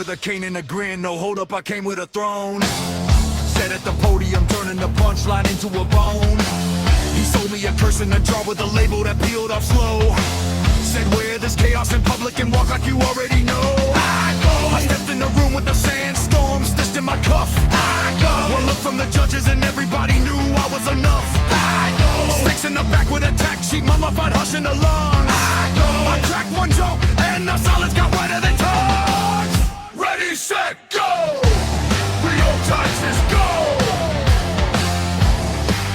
with a cane and a grin. No, hold up, I came with a throne. Said at the podium, turning the punchline into a bone. He sold me a curse in a jar with a label that peeled off slow. Said wear this chaos in public and walk like you already know. I stepped in the room with the sandstorm stitched in my cuff. One look from the judges and everybody knew I was enough. Sticks in the back with a tack sheet, mummified hush in the lungs. I cracked one joke and the silence got wetter than tongues. Ready, set, go! Rheotaxis, go!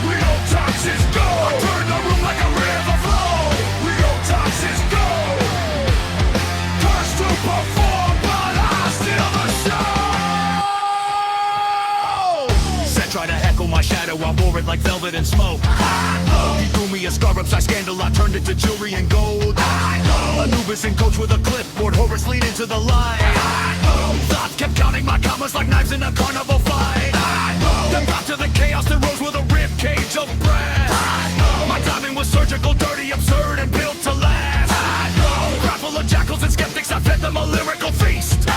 Rheotaxis, go! I turn the room like a river flow. Rheotaxis, go! Curse to perform, but I steal the show! Said try to heckle my shadow, I wore it like velvet and smoke. He threw me a scar upside scandal, I turned it to jewelry and gold. Anubis and coach with a clipboard, Horus lead into the light. Thoughts kept counting my commas like knives in a carnival fight. Then brought to the chaos that rose with a rib cage of brass. My timing was surgical, dirty, absurd, and built to last. Grapple of jackals and skeptics, I fed them a lyrical feast.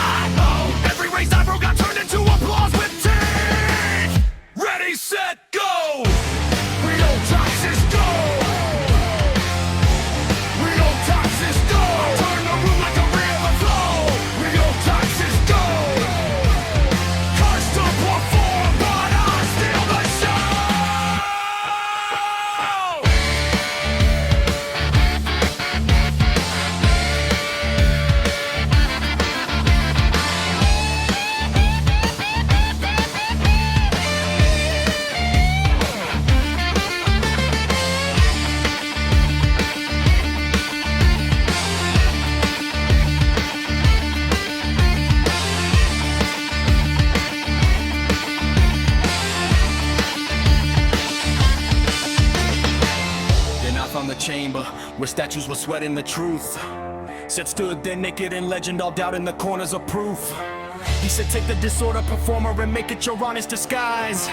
Every raised eyebrow got turned into applause with teeth. Ready, set, go! Rheotaxis, go! Rheotaxis, go! Turn the room like a river flow. Rheotaxis, go! Curse to perform, but I steal the show! The chamber where statues were sweating the truth. Said stood there naked and legend, all doubt in the corners of proof. He said take the disorder performer and make it your honest disguise.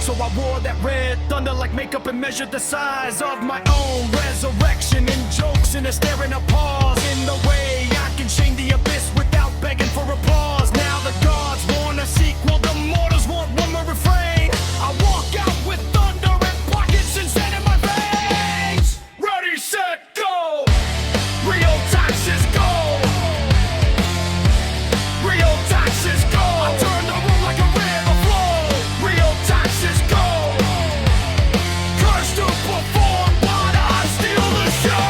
So I wore that red thunder like makeup and measured the size of my own resurrection and jokes in a staring a pause in the way I can shame the abyss without begging for applause. Now the gods want a sequel, the mortals want one more refrain. I walk out with thunder and pockets and sand in my veins. Ready, set, go! Rheotaxis, go! Rheotaxis, go! I turn the room like a river flow. Rheotaxis, go! Curse to perform, but I steal the show!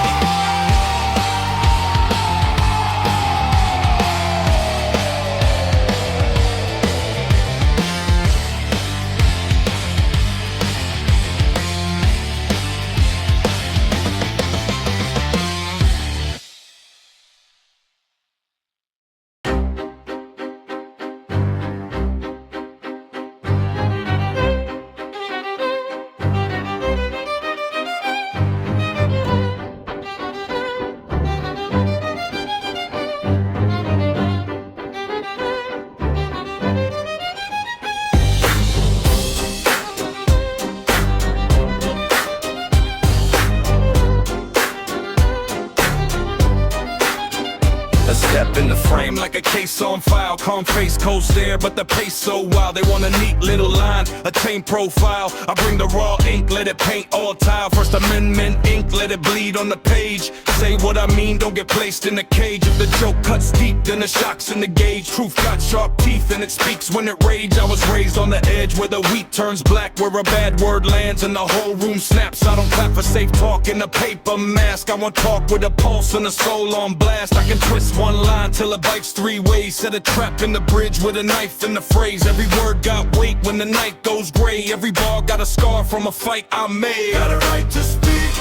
A step in the frame like a case on file. Calm face, cold stare, but the pace so wild. They want a neat little line, a tame profile. I bring the raw ink, let it paint all tile. First Amendment ink, let it bleed on the page. Say what I mean, don't get placed in a cage. If the joke cuts deep, then the shock's in the gauge. Truth got sharp teeth and it speaks when it rage. I was raised on the edge where the wheat turns black, where a bad word lands and the whole room snaps. I don't clap for safe talk in a paper mask. I want talk with a pulse and a soul on blast. I can twist one line till it bites three ways. Set a trap in the bridge with a knife in the phrase. Every word got weight when the night goes gray. Every bar got a scar from a fight I made. Got a right to speak,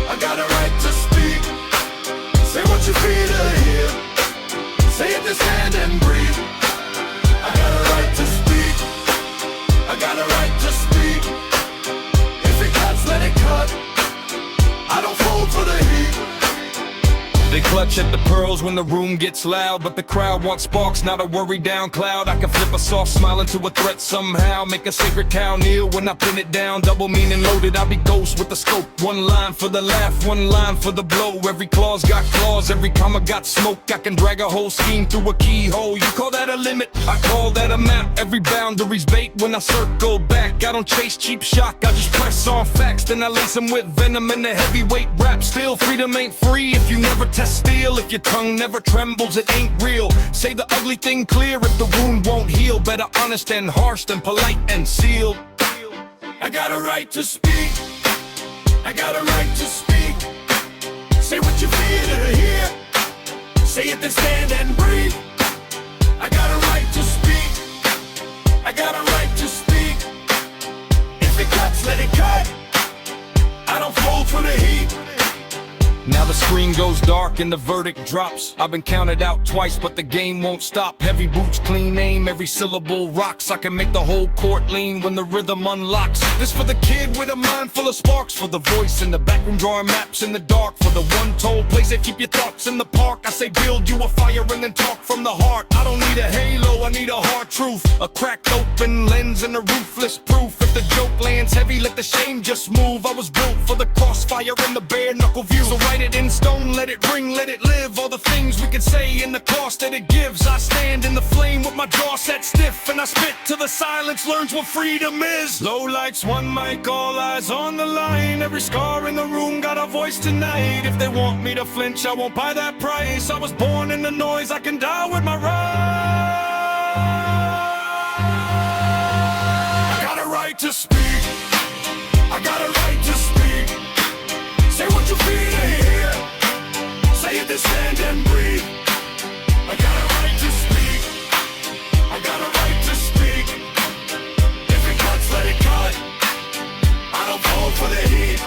I got a right to speak. Say what you feel to hear, say it to stand and breathe. I got a right to speak, I got a right to speak. If it cuts, let it cut. I don't fold for the heat. They clutch at the pearls when the room gets loud, but the crowd wants sparks, not a worry down cloud. I can flip a soft smile into a threat somehow, make a sacred cow kneel when I pin it down. Double meaning loaded, I'll be ghost with the scope. One line for the laugh, one line for the blow. Every claw's got claws, every comma got smoke. I can drag a whole scheme through a keyhole. You call that a limit, I call that a map. Every boundary's bait when I circle back. I don't chase cheap shock, I just press on facts, then I lace them with venom and a heavyweight rap. Still, freedom ain't free if you never test steel. If your tongue never trembles, it ain't real. Say the ugly thing clear if the wound won't heal. Better honest and harsh than polite and sealed. I got a right to speak, I got a right to speak. Say what you feel to hear, say it then stand and breathe. I got a right to speak, I got a right to speak. If it cuts, let it cut, I don't fold for the heat. Now the screen goes dark and the verdict drops. I've been counted out twice, but the game won't stop. Heavy boots, clean aim, every syllable rocks. I can make the whole court lean when the rhythm unlocks. This for the kid with a mind full of sparks, for the voice in the back room drawing maps in the dark, for the one told place that keep your thoughts in the park. I say build you a fire and then talk from the heart. I don't need a halo, I need a hard truth. A cracked open lens and a ruthless proof. If the joke lands heavy, let the shame just move. I was built for the crossfire and the bare knuckle view. So write it in stone, let it ring, let it live. All the things we could say and the cost that it gives. I stand in the flame with my jaw set stiff, and I spit till the silence learns what freedom is. Low lights, one mic, all eyes on the line. Every scar in the room got a voice tonight. If they want me to flinch, I won't buy that price. I was born in the noise, I can die with my right. I got a right to speak, I got a right to speak. Say what you feel to hear, say it then stand and breathe. I got a right to speak, I got a right to speak. If it cuts, let it cut, I don't fall for the heat.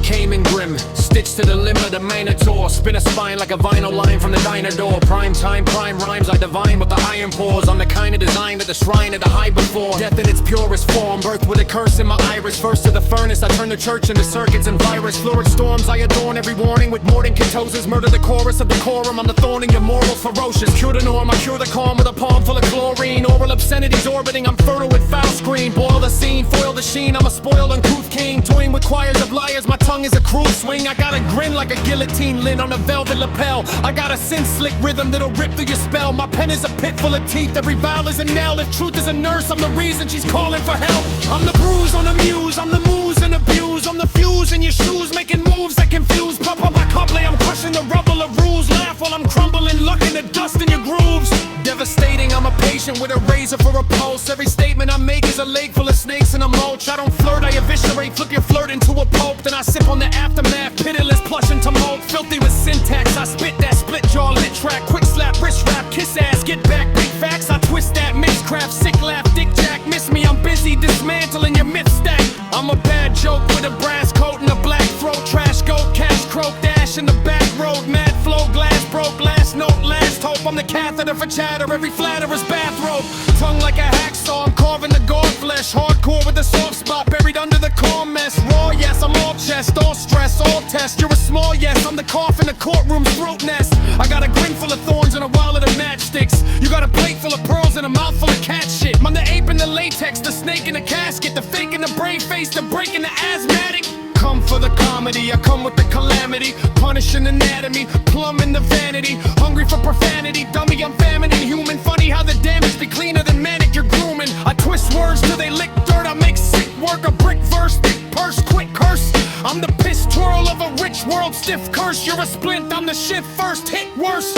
Came in grim, stitched to the limb of the Minotaur. Spin a spine like a vinyl line from the diner door. Prime time, prime rhymes, I divine with the iron pores. I'm the kind of design that the shrine had to hide before. Death in its purest form, birth with a curse in my iris. First to the furnace, I turn the church into circuits and virus. Lurid storms, I adorn every warning with more than ketoses. Murder the chorus of decorum, I'm the thorn in your morals, ferocious. Cure the norm, I cure the calm with a palm full of chlorine. Oral obscenities orbiting, I'm fertile with foul screen. Boil the scene, foil the sheen, I'm a spoiled uncouth king. Toying with choirs of liars, my tongue is a cruel swing. I got a grin like a guillotine lid on a velvet lapel. I got a sin slick rhythm that'll rip through your spell. My pen is a pit full of teeth, every vowel is a knell. If truth is a nurse, I'm the reason she's calling for help. I'm the bruise on the muse, I'm the muse and abuse. I'm the fuse in your shoes, making moves that confuse. Pop up my couplet, I'm crushing the rubble of rules. Laugh while I'm crumbling, lucking the dust in your grooves. Devastating, I'm a patient with a razor for a pulse. Every statement I make is a lake full of snakes and a mulch. I don't flirt, I eviscerate, flip your flirt into a pulp. Then I sip on the aftermath, pitiless plush and tumult. Filthy with syntax, I spit that split jaw lit track. Quick slap, wrist rap, kiss ass, get back, big facts. I twist that mixcraft, sick laugh, dick jack. Miss me, I'm busy dismantling your myth stack. I'm a bad joke with a brass coat and a black throat. Trash goat, cash croak, dash in the back road. Mad flow, glass broke, last note, last hope. I'm the catheter for chatter, every flatterer's bathrobe. Tongue like a hacksaw, I'm carving the guard flesh. Hardcore with a soft spot buried under the core mess. Raw, yes, I'm all chest, all stress, all test. You're a small yes, I'm the cough in the courtroom's throat nest. I got a grin full of thorns and a wallet of matchsticks. You got a plate full of pearls and a mouth full of cat shit. I'm the ape in the latex, the snake in the casket, the fake in the brave face, the break in the asthmatic. Come for the comedy, I come with the calamity. Punishing anatomy, plumbing the vanity. Hungry for profanity, dummy, I'm feminine. Human, funny how the damage be cleaner than manic, you're grooming. I twist words till they lick dirt, I make sick work. A brick verse, thick purse, quick curse. I'm the piss twirl of a rich world, stiff curse. You're a splint, I'm the shit first, hit worst.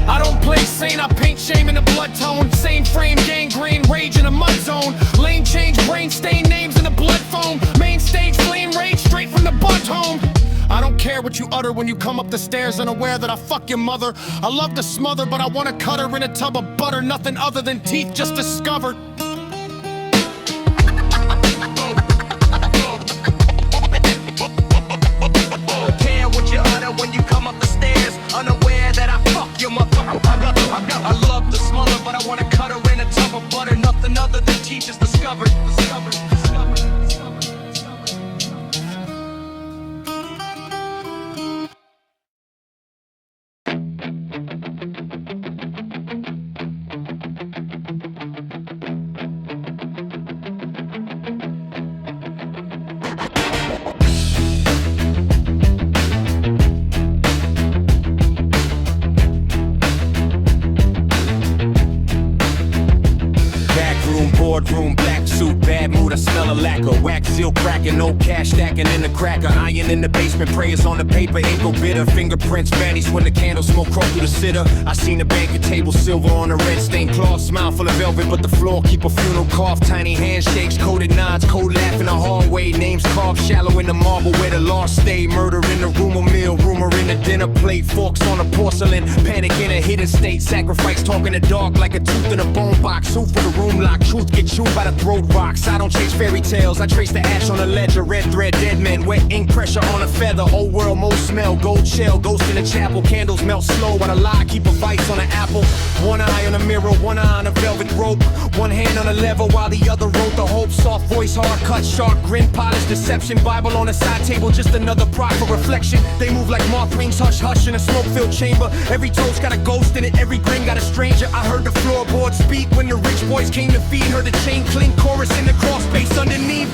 I don't play sane, I paint shame in a blood tone. Same frame, gangrene, rage in a mud zone. Lane change, brain stain, names in a blood foam. Main stage, flame rage, straight from the butt home. I don't care what you utter when you come up the stairs, unaware that I fuck your mother. I love to smother, but I wanna cut her in a tub of butter. Nothing other than teeth just discovered. Care what you utter when you come up the stairs, unaware that I fuck your mother. I love to smother, but I wanna cut her in a tub of butter. Nothing other than teeth just discovered. Boardroom, black suit, bad mood, I smell a lacquer. Wax seal cracking, no cash stacking in the cracker. Iron in the basement, prayers on the paper, ain't go bitter. Fingerprints, baddies when the candle smoke crawl through the sitter. I seen the banquet table, silver on a red stained cloth. Smile full of velvet, but the floor keep a funeral cough. Tiny handshakes, coded nods, cold laugh in the hallway. Names carved shallow in the marble where the lost stay. Murder in the rumor mill, rumor in the dinner plate. Forks on the porcelain, panic in a hidden state. Sacrifice talking the dark like a tooth in a bone box. Who for the room lock, truth get chewed by the throat rocks. I don't chase fairy tales, I trace the ash on the ledger. Red thread, dead men, wet ink pressure on a feather. Old world, most smell, gold shell, ghost in the chapel. Candles melt slow while a lie keep a vice on an apple. One eye on the mirror, one eye on a velvet rope. One hand on a lever while the other wrote the hope. Soft voice, hard cut, sharp grin, polished deception. Bible on a side table, just another prop for reflection. They move like moth rings, hush hush in a smoke-filled chamber. Every toast got a ghost in it, every grin got a stranger. I heard the floorboard speak when the rich boys came to feed. Heard the chain clink, chorus in the cross space underneath.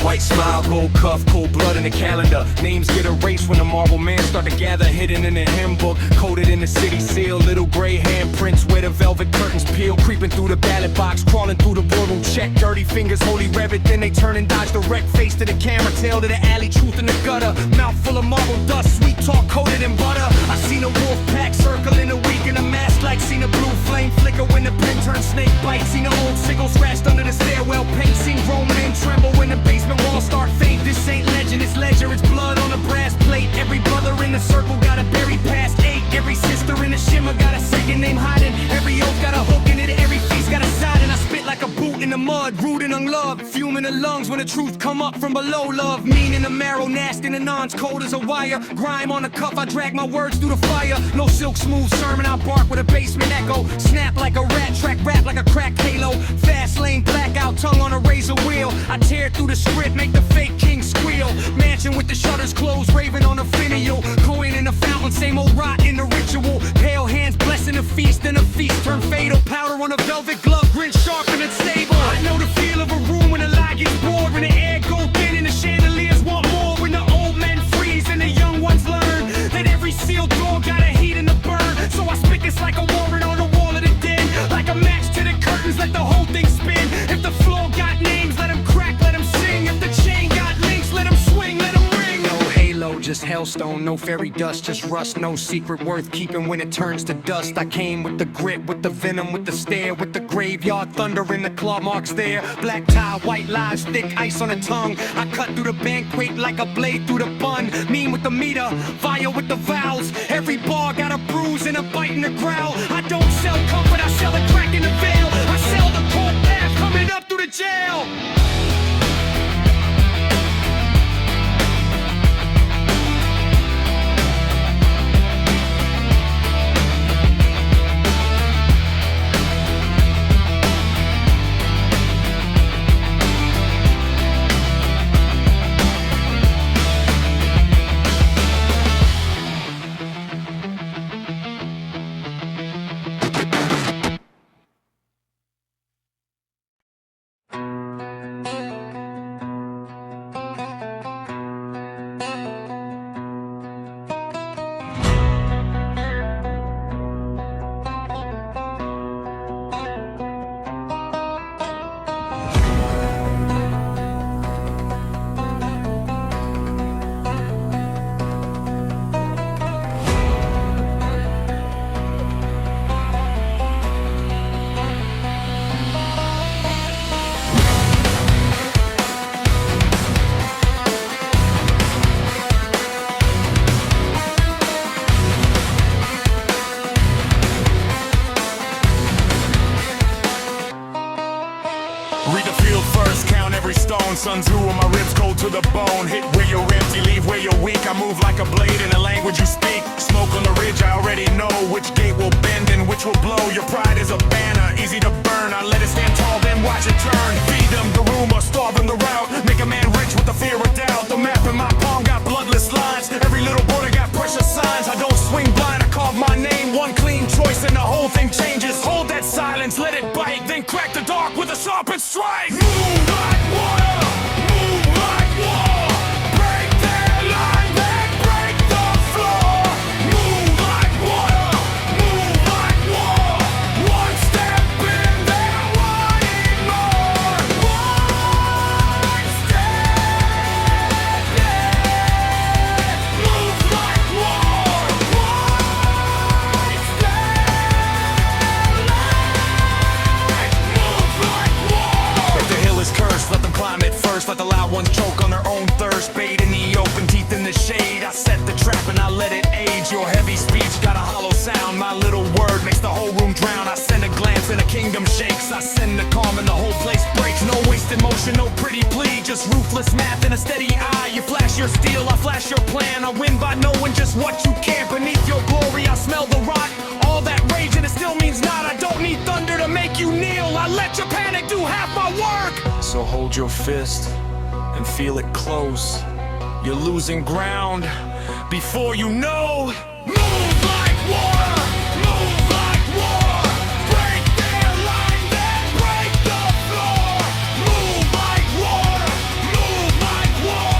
White smile, gold cuff, cold blood in the calendar. Names get erased when the marble man start to gather. Hidden in the hymn book, coded in the city seal. Little gray handprints where the velvet curtains peel. Creeping through the ballot box, crawling through the boardroom check. Dirty fingers, holy reverend, then they turn and dodge the wreck. Face to the camera, tail to the alley, truth in the gutter. Mouth full of marble dust, sweet talk coated in butter. I seen a wolf pack circling a week in a mask like. Seen a blue flame flicker when the pen turned snake bite. Seen an old sickle scratched under the stairwell paint. Seen Roman and tremble when the basement walls start fade. This ain't legend, it's ledger, it's blood on a brass plate. Every brother in the circle got a buried past 8. Every sister in the shimmer got a second name hiding. Every oath got a hook in it, every feast got a side. And I spit like a boot in the mud, rooted on love. Fume in the lungs when the truth come up from below love. Mean in the marrow, nasty in the nons, cold as a wire. Grime on the cuff, I drag my words through the fire. No silk smooth sermon, I bark with a basement echo. Snap like a rat track, rap like a crack halo. Fast lane, blackout, tongue on a razor wheel. I tear through the script, make the fake king squeal. Mansion with the shutters closed, raving on a finial. Coin in the fountain, same old rot in the ritual. Pale hands blessing the feast, and a feast turn fatal. Powder on a velvet glove, grin sharp and unstable. I know the feel of a room when the light gets bored. When the air go thin and the chandeliers want more. When the old men freeze and the young ones learn that every sealed door got a heat and a burn. So I spit this like a warrant on the wall of the den. Like a match to the curtains, let the whole thing spin. If the floor got names, let them crack, let them sing. If the chain got links, let them swing, let them ring. No halo, just hellstone, no fairy dust, just rust. No secret worth keeping when it turns to dust. I came with the grit, with the venom, with the stare, with the graveyard thunder and the claw marks there. Black tie, white lies, thick ice on the tongue. I cut through the banquet like a blade through the bun. Mean with the meter, vile with the vowels. Every bar got a bruise and a bite in the growl. I don't sell comfort, I sell a crack in the veil. I sell the cold bath coming up through the jail. Read the field first, count every stone. Sun Tzu on my ribs, cold to the bone. Hit where you're empty, leave where you're weak. I move like a blade in the language you speak. Smoke on the ridge, I already know which gate will bend and which will blow. Your pride is a banner, easy to burn. I let it stand tall, then watch it turn. Feed them the rumor, starve them the route. Make a man rich with the fear of doubt. The map in my palm got bloodless lines. Every little border got precious signs. I don't swing blind, I carve my name. One clean choice and the whole thing changes. Hold that silence, let it bite. Then crack the dark with a sharpened strike. Move like water, move like war. Break their line, then break the floor. Move like water, move like war. One step in, they're wanting more. One step, yeah. Move like war. One step, move like war. If the hill is cursed, let them climb it first. Let the loud ones choke on their own thirst. Bait in the open, teeth in the shade. I set the trap and I let it age. Your heavy speech got a hollow sound. My little word makes the whole room drown. I send a glance and a kingdom shakes. I send the calm and the whole place breaks. No wasted motion, no pretty plea. Just ruthless math and a steady eye. You flash your steel, I flash your plan. I win by knowing just what you can. Beneath your glory, I smell the rot. All that rage and it still means not. I don't need thunder to make you kneel. I let your panic do half my work. So hold your fist and feel it close. You're losing ground before you know. Move like water, move like war. Break their line, then break the floor. Move like water, move like war.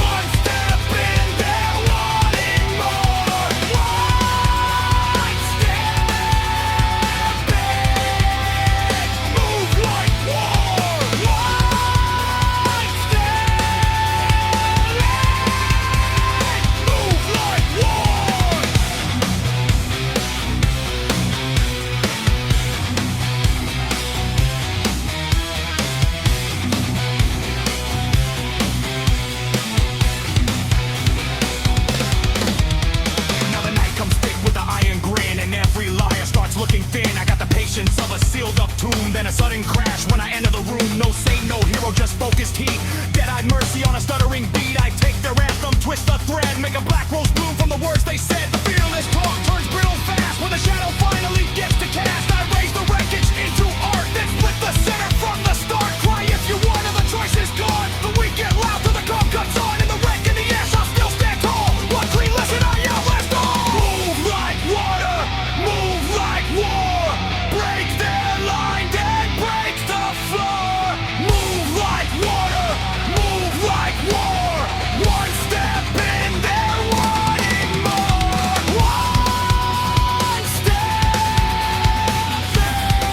One step in, they're wanting more. One step back, move like war. One step back, move like war. Now the night comes thick with the iron grin, and every liar starts looking thin. I got the patience of a sealed up tomb, then a sudden crash when I enter the room. No saint, no hero, just focused heat. Dead-eyed mercy on a stuttering beat. I take their anthem, twist the thread, make a black rose bloom from the words they said. The fearless talk turns brittle fast when the shadow finally gets to cast. I raise the wreckage into art, then split the center from the start. Cry if you want, and the choice is gone. The weak get loud till the calm cuts on. In the wreck and the ash, I'll still stand tall. One clean lesson, I outlast all. Move like water, move like war. Break their line, then break the floor. Move like water, move like war. One step in, they're wanting more. One step back,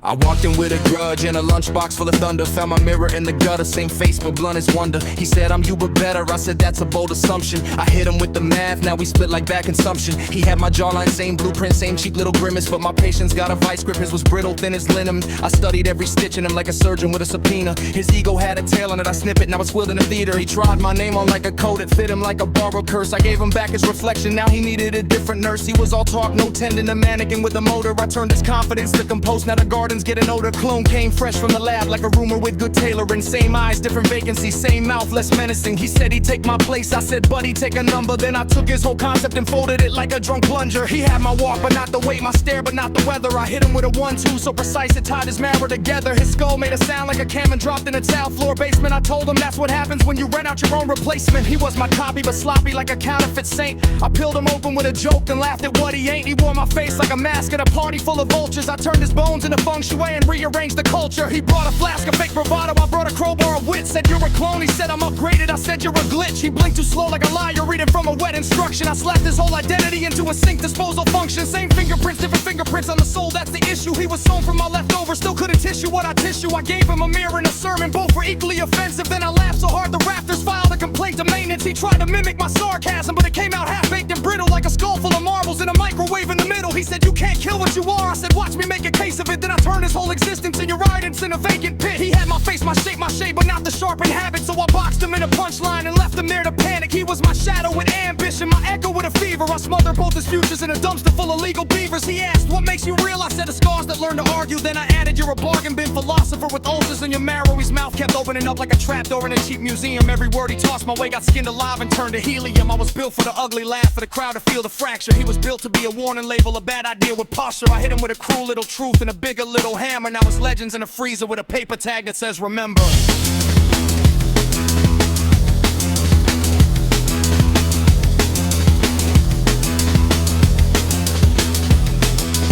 I walked in with a grudge and a lunchbox full of thunder. Found my mirror in the gutter, same face but blunt as wonder. He said I'm you but better, I said that's a bold assumption. I hit him with the math, now we split like bad consumption. He had my jawline, same blueprint, same cheap little grimace. But my patience got a vice grip, his was brittle, thin as linen. I studied every stitch in him like a surgeon with a subpoena. His ego had a tail on it, I snip it, now it's wheeled in the theater. He tried my name on like a coat, it fit him like a borrowed curse. I gave him back his reflection, now he needed a different nurse. He was all talk, no tendon, a mannequin with a motor. I turned his confidence to compost, now the garden's getting odor. Clone came fresh from the lab like a rumor with good tailoring. Same eyes, different vacancy, same mouth, less menacing. He said he'd take my place, I said buddy take a number. Then I took his whole concept and folded it like a drunk plunger. He had my walk but not the weight, my stare but not the weather. I hit him with a 1-2 so precise it tied his marrow together. His skull made a sound like a cannon dropped in a tile floor basement. I told him that's what happens when you rent out your own replacement. He was my copy but sloppy like a counterfeit saint. I peeled him open with a joke and laughed at what he ain't. He wore my face like a mask at a party full of vultures. I turned his bones into feng shui and rearranged the culture. He brought a flask of fake bravado, I brought a crowbar of wit. Said you're a clone, he said I'm upgraded, I said you're a glitch. He blinked too slow like a liar reading from a wet instruction. I slapped his whole identity into a sink disposal function. Same fingerprints, different fingerprints on the soul, that's the issue. He was sewn from my leftovers, still couldn't tissue what I tissue. I gave him a mirror and a sermon, both were equally offensive. Then I laughed so hard the rafters filed a complaint to maintenance. He tried to mimic my sarcasm, but it came out half-baked and brittle like a skull full of marbles in a microwave in the middle. He said you can't kill what you are, I said watch me make a case of it. Then I turned his whole existence in your ridance in a vacant pit. He had my face, my shape, but not the sharpened habit. So I boxed him in a punchline and left him there to panic. He was my shadow with ambition, my echo with a fever. I smothered both his futures in a dumpster full of legal beavers. He asked what makes you real, I said the scars that learn to argue. Then I added you're a bargain bin philosopher with ulcers in your marrow. His mouth kept opening up like a trapdoor in a cheap museum. Every word he tossed my way got skinned alive and turned to helium. I was built for the ugly laugh, for the crowd to feel the fracture. He was built to be a warning label, a bad idea with posture. I hit him with a cruel little truth and a bigger little hammer. Now his legends in a freezer with a paper tag that says remember.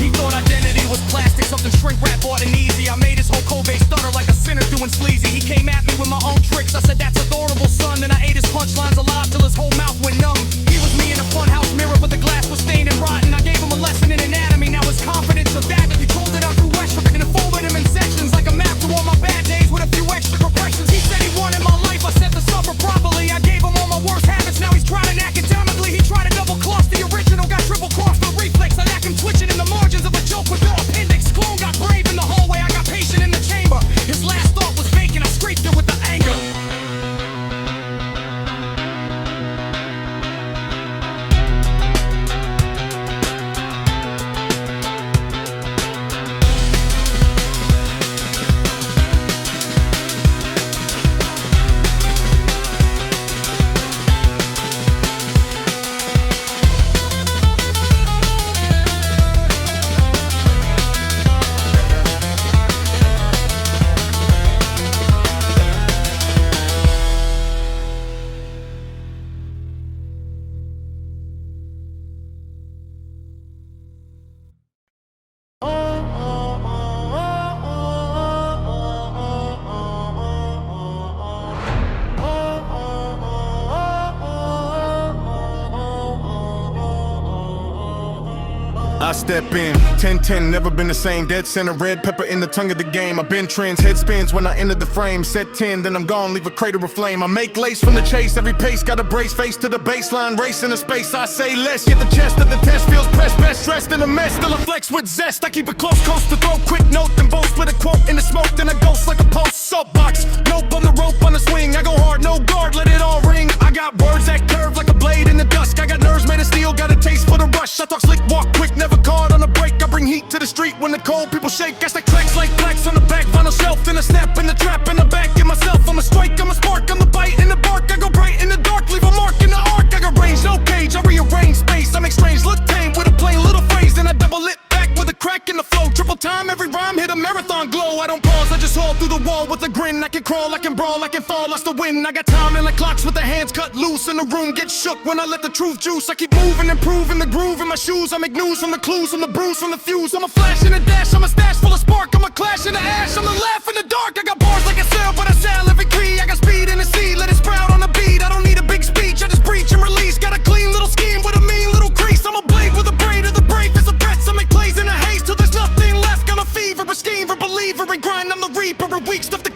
He thought identity was plastic, something shrink wrap bought and easy. I made his whole code base stutter like a sinner doing sleazy. He came at me with my own tricks, I said that's adorable son. Then I ate his punchlines alive till his whole mouth went numb. He was me in a funhouse mirror but the glass was stained and rotten. I gave him a lesson in anatomy, now his confidence of that. He pulled it out through Westbrook and folded him in sections like a map to all my bad days with a few extra corrections. He said he wanted my life, I said to suffer properly. I gave him all my worst habits, now he's trying academically. He tried to double cross the original, got triple crossed the reflex. I lack him twitching in the margins of a joke with no appendix. Clone got brave in the hallway, I got patient in the chamber. His last thought was vacant, I scraped it with the anger. I step in, 10-10, never been the same. Dead center, red pepper in the tongue of the game. I've been trends, head spins when I enter the frame. Set 10, then I'm gone, leave a crater of flame. I make lace from the chase, every pace got a brace. Face to the baseline, race in the space. I say less, get the chest of the test. Feels pressed, best dressed in a mess. Still I flex with zest, I keep it close, coast to throat. Quick note, then both split a quote in the smoke. Then I ghost like a post soapbox. Nope, on the rope, on the swing. I go hard, no guard, let it all ring. I got words that curve like a blade in the dusk. I got nerves made of steel, got a taste for the rush. I talk slick, walk quick, never caught on a break. I bring heat to the street when the cold people shake. Gas like tracks like blacks on the back, vinyl shelf. Then I snap in the trap in the back. Get myself, I'm a strike, I'm a spark, I'm the bite in the bark. I go bright in the dark, leave a mark in the arc. I got range, no cage, I rearrange space. I make strange, look tame with a plain little phrase. Then I double it back with a crack in the flow. Triple time, every rhyme hit a marathon glow. I don't pause, I just haul through the wall with a grin. I can crawl, I can brawl, I can fall, lost the win. I got time and like clocks with the hands cut loose. And the room gets shook when I let the truth juice. I keep moving, improving the groove in my shoes. I make news from the clues, from the bruise, from the fuse. I'm a flash in a dash, I'm a stash full of spark. I'm a clash in the ash, I'm a laugh in the dark. I got bars like a cell, but I sell every key. I got speed in the sea, let it sprout on the beat. I don't need a big speech, I just preach and release. Got a clean little scheme with a mean little crease. I'm a blade with a braid of the brave as a breath. I make plays in a haze till there's nothing left. Got a fever, a scheme for belief.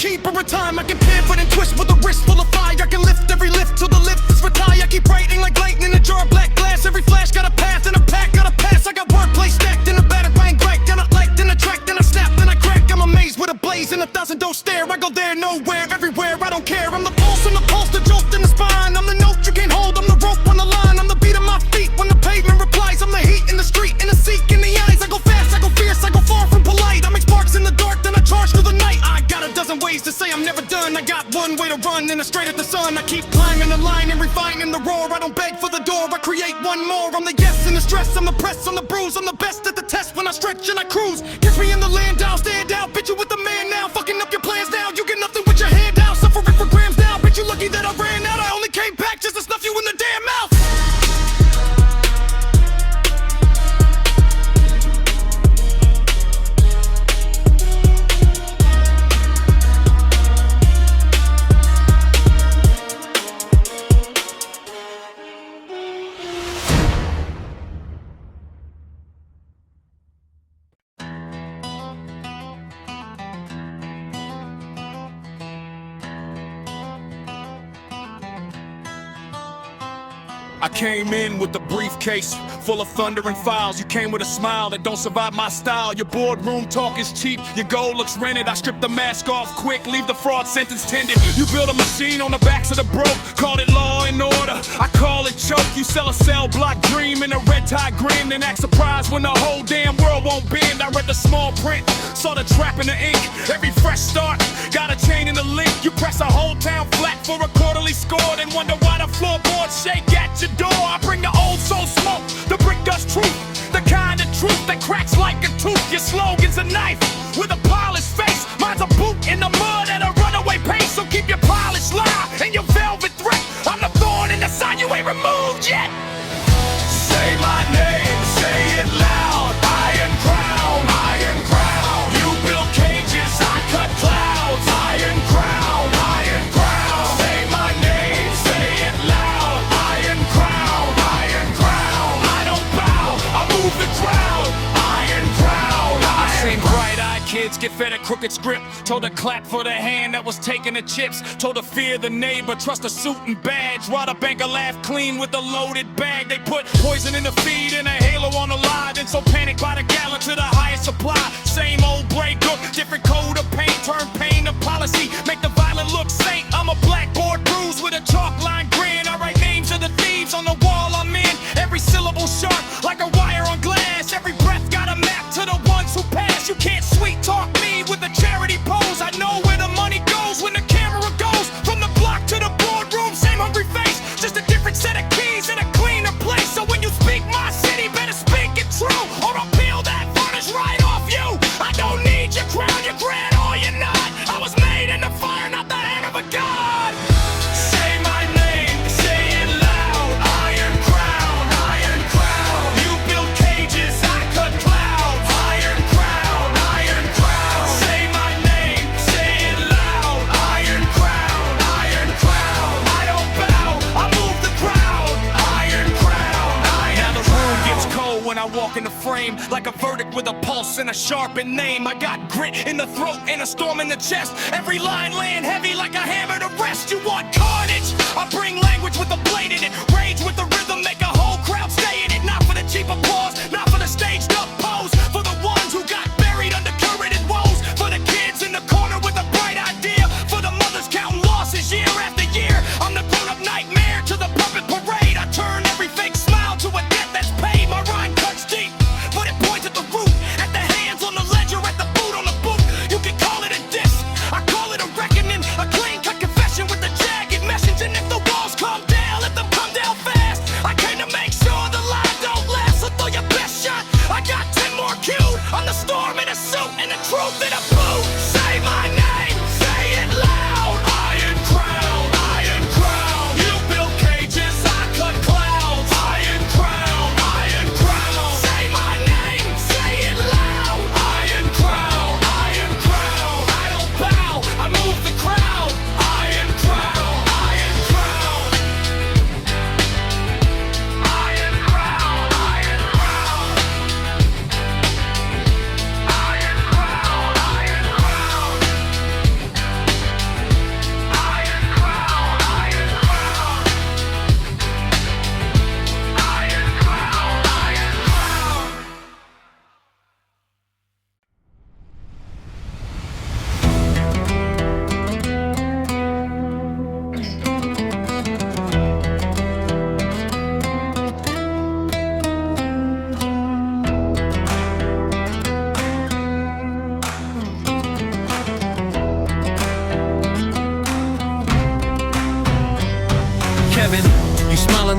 keeper of time. I can pivot and twist with a wrist full of fire. I can lift every lift till the lift is retired. I keep writing like lightning in a jar of black glass. Every flash got a path and a pack got a pass. I got wordplay stacked in a batarang rack. Then I like, then I track, then I snap, then I crack. I'm amazed with a blaze and 1,000 don't stare. I go there, nowhere, everywhere, I don't care. I'm the pulse, the jolt in the spine. I'm the note you can't hold, I'm the rope on the line. I'm the beat of my feet when the pavement replies. I'm the heat in the street, in the seek, in the eyes. I go fast, I go fierce, I go far from polite. I make sparks in the dark, then I charge through the night. I got a dozen ways to say I'm never done. I got one way to run, and it's straight at the sun. I keep climbing the line and refining the roar. I don't beg for the door, I create one more. I'm the yes and the stress, I'm the press, I'm the bruise. I'm the best at the test when I stretch and I cruise. Catch me in the land, I'll stand out. Bitch, you with the man now, fucking up your plans now. You get nothing with your hand out, suffering for grams now. Bitch, you lucky that I ran out. I only came back just to snuff you in the damn mouth. I came in with a briefcase full of thunder and files. You came with a smile that don't survive my style. Your boardroom talk is cheap, your gold looks rented. I strip the mask off quick, leave the fraud sentence tended. You build a machine on the backs of the broke, call it law and order, I call it choke. You sell a cell block dream in a red tie grin, and act surprised when the whole damn world won't bend. I read the small print, saw the trap in the ink. Every fresh start, got a chain in the link. You press a whole town flat for a quarterly score, then wonder why the floorboards shake at your door. I bring the old soul smoke, the brick dust truth, the kind of truth that cracks like a tooth. Your slogan's a knife with a polished face. Mine's a boot in the mud at a runaway pace. So keep your polished lie and your velvet threat. I'm the thorn in the side you ain't removed yet. Say my name, say it loud. Iron crown, iron crown. You build cages, I cut clouds. Iron crown, iron crown. Say my name, say it loud. Iron crown, iron crown. I don't bow, I move the crowd. Iron crown, iron crown. Seen bright-eyed kids get fed a crooked script. Told to clap for the hand that was taking the chips. Told to fear the neighbor, trust a suit and badge. While the banker laughed clean with a loaded bag. They put poison in the feed and a halo on the lie. Then so panicked by the gallon to the highest supply. Same old break up, different coat of paint. Turn pain to policy, make the violent look saint. I'm a blackboard bruise with a chalk line grin. I write names of the thieves on the wall I'm in. Every syllable sharp like a wire on glass. Every breath got a map to the ones who pass. You can't sweet talk me with a charity pose. I know where the money goes when the camera goes. From the block to the boardroom, same hungry face. Just a different set of keys in a cleaner place. So when you speak my city, better speak it true, or I'll peel that varnish right off you. I don't need your crown, your grand, or you're not. I was made in the fire, not the hand of a god. Say my name, say it loud. Iron crown, iron crown. You build cages, I cut clouds. Iron crown, iron crown. Say my name, say it loud. Iron crown, iron crown. I don't bow, I move the crowd. Iron crown, iron crown. Now the room gets cold when I walk in the frame, like a verdict with a pulse and a sharpened name. I got grit in the throat and a storm in the chest. Every line laying heavy like a hammer to rest. You want carnage? I bring language with a blade in it. Rage with the rhythm, make a whole crowd stay in it. Not for the cheap applause, not for the staged up pose. For the ones who got buried under current woes. For the kids in the corner with a bright idea. For the mothers counting losses year after year. I'm the grown-up nightmare to the puppet parade. I turn every fake smile to a debt that's paid. My rhyme cuts deep, but it points at the root. At the hands on the ledger, at the boot on the boot. You can call it a diss, I call it a reckoning. A clean cut confession with a jagged message. And if the walls come down, let them come down fast. I came to make sure the lie don't last. So throw your best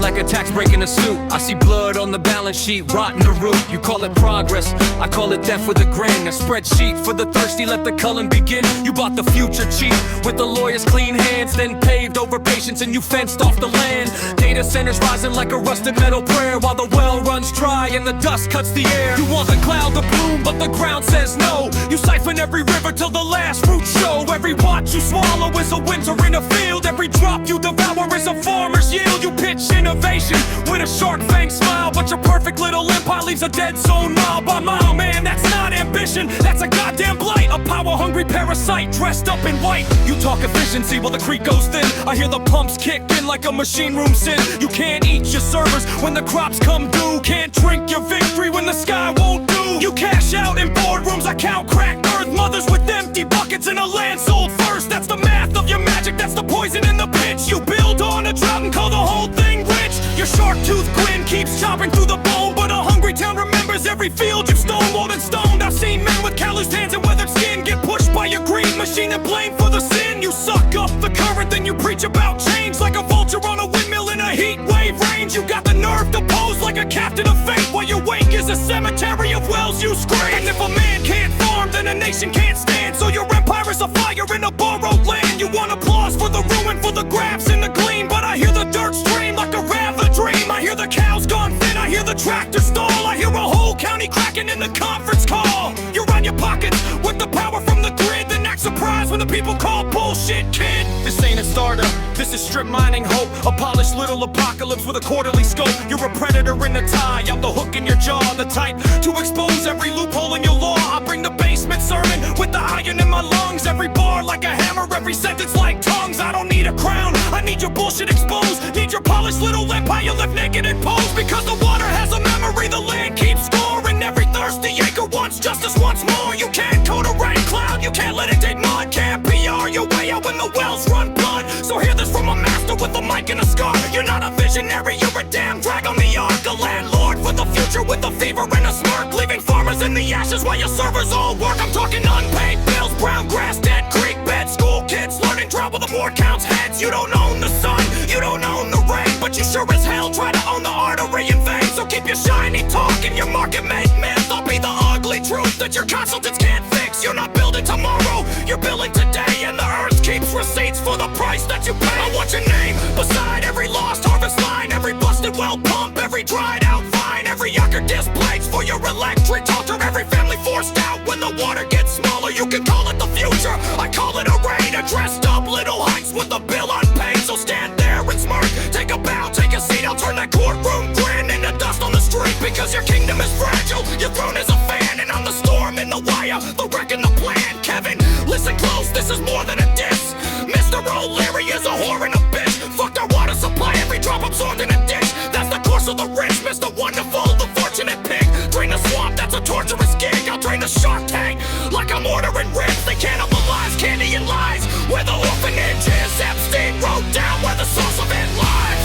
like a tax break in a suit. I see blood on the balance sheet, rotting the root. You call it progress, I call it death with a grin. A spreadsheet for the thirsty, let the culling begin. You bought the future cheap with the lawyer's clean hands, then paved over patience and you fenced off the land. Data centers rising like a rusted metal prayer, while the well runs dry and the dust cuts the air. You want the cloud to bloom, but the ground says no. You siphon every river till the last root show. Every watch you swallow is a winter in a field. Every drop you devour is a farmer's yield. You pitch innovation with a shark fang smile, but your perfect little empire leaves a dead zone mile by mile. Man, that's not ambition, that's a goddamn blight. A power-hungry parasite dressed up in white. You talk efficiency while the creek goes thin. I hear the pumps kick in like a machine room sin. You can't eat your servers when the crops come due. Can't drink your victory when the sky won't do. You cash out in boardrooms, I count cracked earth mothers with empty buckets in a land sold first. That's the math of your magic, that's the poison in the pitch. You build on a drought and call the whole thing rich. Your shark-toothed grin keeps chopping through the bone, but a hungry town remembers every field you've stonewalled and stoned. I've seen men with calloused hands and weathered skin get pushed by your greed machine and blamed for the sin. You suck up the current, then you preach about change like a vulture on a windmill in a heat wave range. You got the nerve to pose like a captain of fate, while your wake is a cemetery of wells you scrape. And if a man can't farm, then a nation can't stand. So your empire is a fire in a borrowed land. You want applause for the ruin, for the grabs and the gleam, but I hear the dirt stream like a rather dream. I hear the cows gone thin, I hear the tractor stall. I hear a whole county cracking in the conference call. You run your pockets with the power from the grid, then act surprised when the people call bullshit, kid. This ain't a startup, this is strip mining hope. A polished little apocalypse with a quarterly scope. You're a predator in the tie, I'm the hook in your jaw, the type to expose every loophole in your law. I bring the basement sermon with the iron in my lungs. Every bar like a hammer, every sentence like tongues. I don't need a crown, I need your bullshit exposed. Need your polished little empire left naked and posed. Because the water has a memory, the land keeps score. And every thirsty acre wants justice once more. You can't code a rain cloud, you can't let it dig mud. Can't PR your way out when the wells run blood. So hear this from a master with a mic and a scar. You're not a visionary, you're a damn drag on the ark. A landlord for the future with a fever and a smirk, leaving farmers in the ashes while your servers all work. I'm talking unpaid bills, brown grass, dead creek bed, school kids learning drought while the board counts heads. You don't own the sun, you don't own the rain, but you sure as hell try to own the artery in vein. So keep your shiny talk and your market-made myth. I'll be the ugly truth that your consultants can't fix. You're not building tomorrow, you're building today, and the earth keeps receipts for the price that you pay. I want your name beside every lost harvest line, every busted well pump, every dried out vine, every yucker displays for your electric altar, every family forced out when the water gets smaller. You can call it the future, I call it a raid. A dressed up little heights with a bill unpaid. So stand there and smirk, take a bow, take a seat. I'll turn that courtroom grin into dust on the street. Because your kingdom is fragile, your throne is a fan, and I'm the storm in the wire, the wreck in the plan. Kevin, listen close, this is more than a diss. Mr. O'Leary is a whore and a bitch. Fucked our water supply, every drop absorbed in a ditch. That's the course of the rich, Mr. Wonderful, the fortunate pig. Drain the swamp, that's a torturous gig. I'll drain the shark tank like I'm ordering ribs. They cannibalize candy and lies. Where the orphanage is, Epstein wrote down where the source of it lies.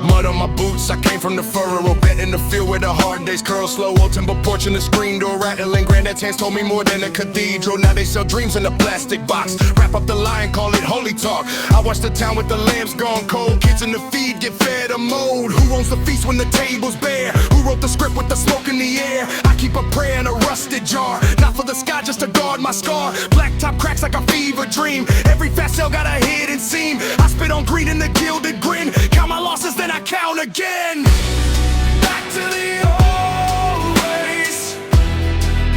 Mud on my boots, I came from the furrow, bet in the field where the hard days curl slow. Old timber porch in the screen door rattling. Granddad's hands told me more than a cathedral. Now they sell dreams in a plastic box. Wrap up the line, call it holy talk. I watch the town with the lamps gone cold. Kids in the feed get fed a mold. Who owns the feast when the table's bare? Who wrote the script with the smoke in the air? I keep a prayer in a rusted jar, not for the sky, just to guard my scar. Blacktop cracks like a fever dream. Every fast cell got a hidden seam. I spit on greed in the gilded grin. Count my losses, then I count again. Back to the old ways.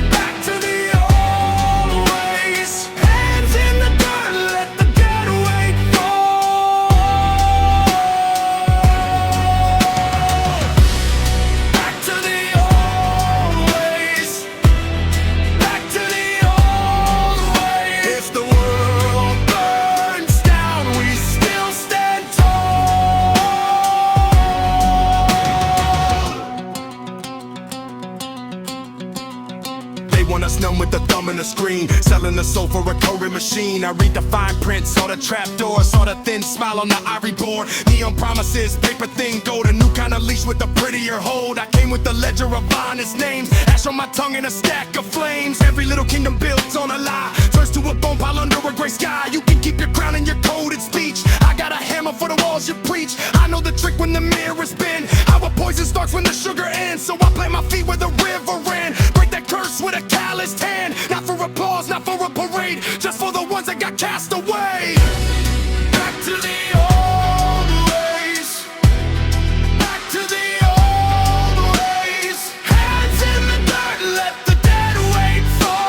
Back to the old ways. Hands in the dirt, let the dead weight fall. Back to the old ways. Back to the old ways. If the world burns down, we still stand tall. They want us numb with the thumb in the screen, selling the soul for a Tory machine. I read the fine print, saw the trapdoor, saw the thin smile on the ivory board. Neon promises, paper thin gold, a new kind of leash with a prettier hold. I came with the ledger of honest names, ash on my tongue and a stack of flames. Every little kingdom built on a lie turns to a bone pile under a gray sky. You can keep your crown and your coded speech. I got a hammer for the walls you preach. I know the trick when the mirror's bend, how a poison starts when the sugar ends. So I plant my feet where the river ran, break that curse with a calloused hand. Not for applause, not for a parade, just for the ones that got cast away. Back to the old ways. Back to the old ways. Hands in the dirt, let the dead weight fall.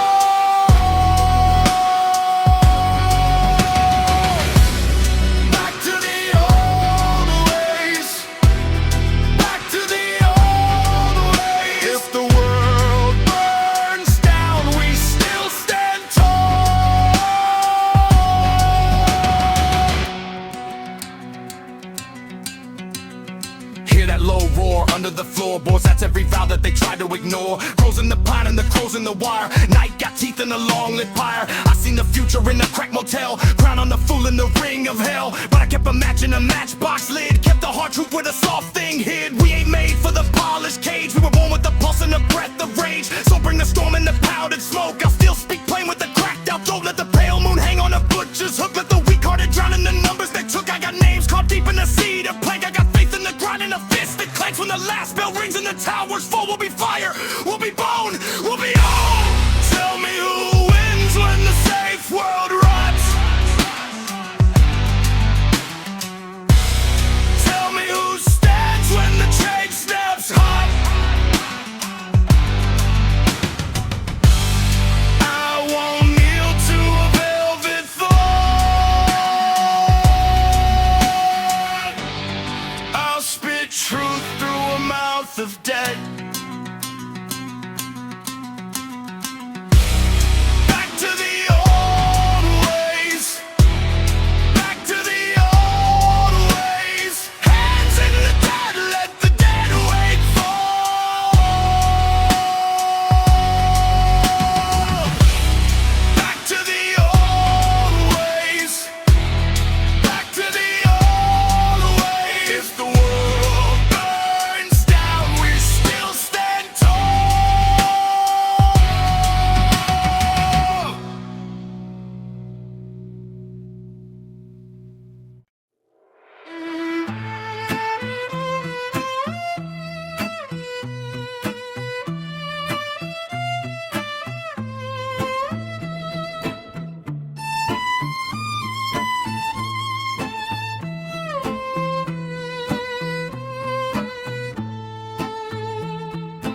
Back to the old ways. Back to the old ways. If the world burns down, we still stand tall. Hear that low roar under the floorboards, that's every vow that they try to ignore. Crows in the pine and the crows in the wire, night got teeth in a long lit pyre. I seen the future in a crack motel, crown on the fool in the ring of hell. But I kept a match in a matchbox lid, kept the hard truth where the soft thing hid. We ain't made for the polished cage, we were born with the pulse and the breath of rage. So bring the storm and the powdered smoke, I'll still speak plain with the cracked out throat. Let the pale moon hang on a butcher's hook, let the weak-hearted drown in the numbers they took. I got names caught deep in the sea to plank, I got faith in the grind and a fist that clanks. When the last bell rings and the towers fall, we'll be fire, we'll be bone, we'll be on. Tell me who wins when the safe world rots. Tell me who stands when the trade snaps hot. I won't kneel to a velvet thought. I'll spit truth through a mouth of death. Back to the old ways. Back to the old ways. Hands in the dirt, let the dead weight fall. Back to the old ways. Back to the old ways. If the world burns down, we still stand tall.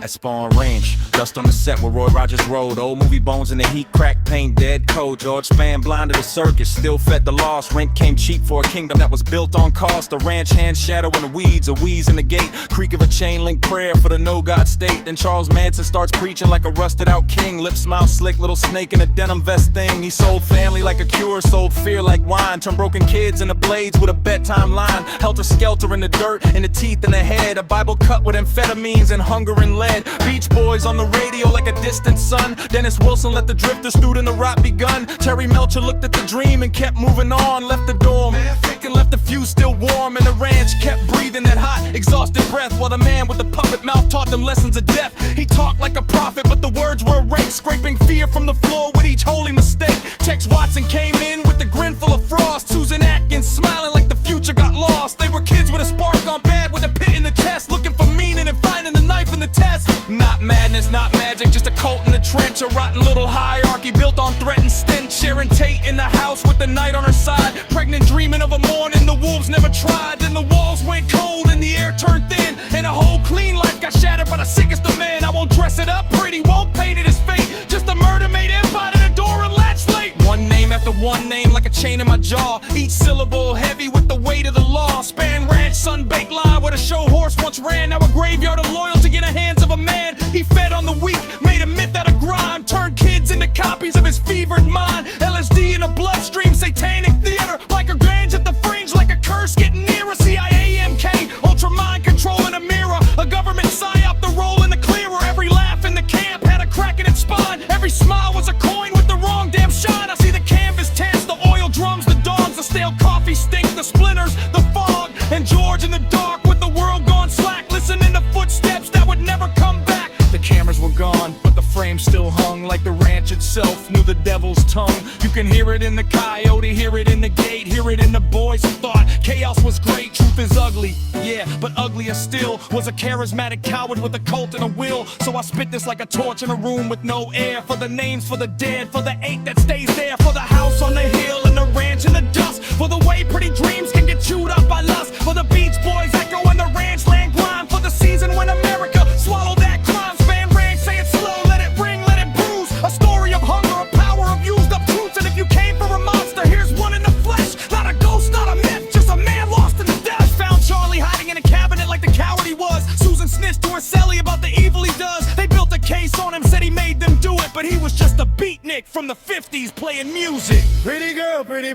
At Spawn Ranch, dust on the set where Roy Rogers rode. Old movie bones in the heat, crack paint, dead cold. George Spann blinded the circus, still fed the lost. Rent came cheap for a kingdom that was built on cost. A ranch hand shadow in the weeds, a wheeze in the gate. Creak of a chain link prayer for the no God state. Then Charles Manson starts preaching like a rusted out king. Lip smile slick, little snake in a denim vest thing. He sold family like a cure, sold fear like wine. Turned broken kids into blades with a bedtime line. Helter skelter in the dirt, in the teeth and the head. A Bible cut with amphetamines and hunger and lead. Beach Boys on the radio like a distant son. Dennis Wilson let the drifters through and the rot begun. Terry Melcher looked at the dream and kept moving on. Left the dorm, thick and left the fuse still warm. And the ranch kept breathing that hot, exhausted breath. While the man with the puppet mouth taught them lessons of death. He talked like a prophet, but the words were rape. Scraping fear from the floor with each holy mistake. Tex Watson came in with the grin full of frost. Susan Atkins smiling like the future got lost. They were kids with a spark on bad with a pit in the chest. Looking for meaning and finding the knife in the test. Not madness, not magic, just a cult in the trench. A rotten little hierarchy built on threat and stench. Sharon Tate in the house with the night on her side. Pregnant dreaming of a morning the wolves never tried. Then the walls went cold and the air turned thin, and a whole clean life got shattered by the sickest of men. I won't dress it up pretty, won't paint it as fate. Just a murder made empire to the door and latch late. One name after one name like a chain in my jaw. Each syllable heavy with the weight of the law. Span ranch, sun-baked line where the show horse once ran. Now a graveyard of loyalty in the hands of a man. He fed on the weak, made a myth out of grime. Turned kids into copies of his fevered mind. LSD in a bloodstream, satanic theater. Like a grange at the fringe, like a curse getting nearer. CIA, MK, ultra mind control in a mirror. A government psyop, the role in the clearer. Every laugh in the camp had a crack in its spine. Every smile was a coin with the wrong damn shine. I see the canvas tents, the oil drums, the dogs, the stale coffee stink, the splinters, the fog, and George in the dark with the world gone slack, listening to footsteps that would never come back. The cameras were gone, but the frame still hung like the ranch itself knew the devil's tongue. You can hear it in the coyote, hear it in the gate, hear it in the boys who thought chaos was great. Truth is ugly, yeah, but uglier still was a charismatic coward with a cult and a will. So I spit this like a torch in a room with no air. For the names, for the dead, for the ache that stays there, for the house on the hill and the ranch in the dust, for the way pretty dreams can get chewed up by lust, for the Beach Boys echo in the ranch land grind, for the season when America swallowed that crime. Span ranch, say it slow, let it ring, let it bruise. A story of hunger, a power of used up truths. And if you came for a monster, here's one in the flesh. Not a ghost, not a myth, just a man lost in the depths. Found Charlie hiding in a cabinet like the coward he was. Susan snitched to her celly about the evil he does. They built a case on him, said he made them do it, but he was just a beatnik from the 50s playing music. Pretty girl, pretty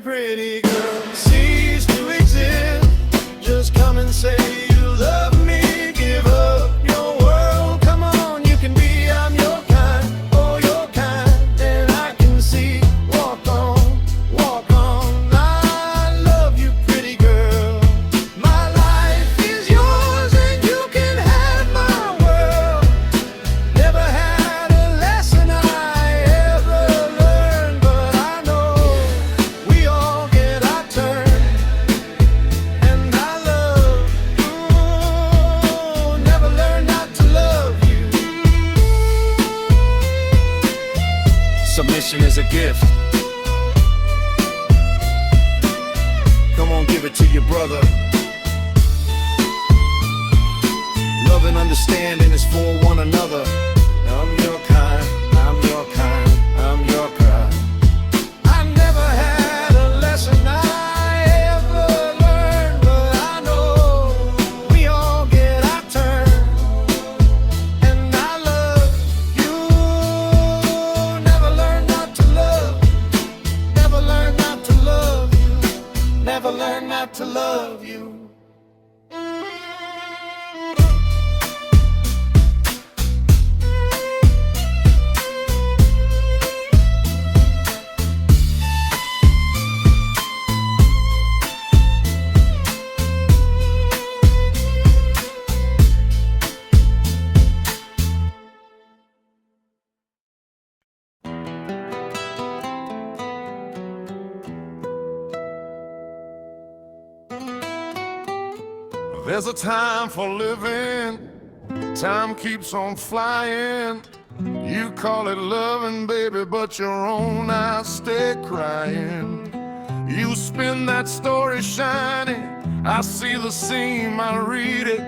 girl, cease to exist. Just come and say you love me. Give up your world, come on, you can be. I'm your kind, oh your kind, and I can see. Walk on, walk on. I love you, pretty girl. My life is yours and you can have my world. Never had a lesson I ever learned, but I know we all get our turn. And I love you, never learned not to love you. Submission is a gift. Come on, give it to your brother. Love and understanding is for one another. I'm your kind, I'm your kind, I'm your kind. I never had a lesson I ever learned, but I know we all get our turn. And I love you, never learned not to love, never learned not to love you, never learned not to love you. There's a time for living, time keeps on flying. You call it loving, baby, but your own eyes stay crying. You spin that story shiny, I see the seam, I read it.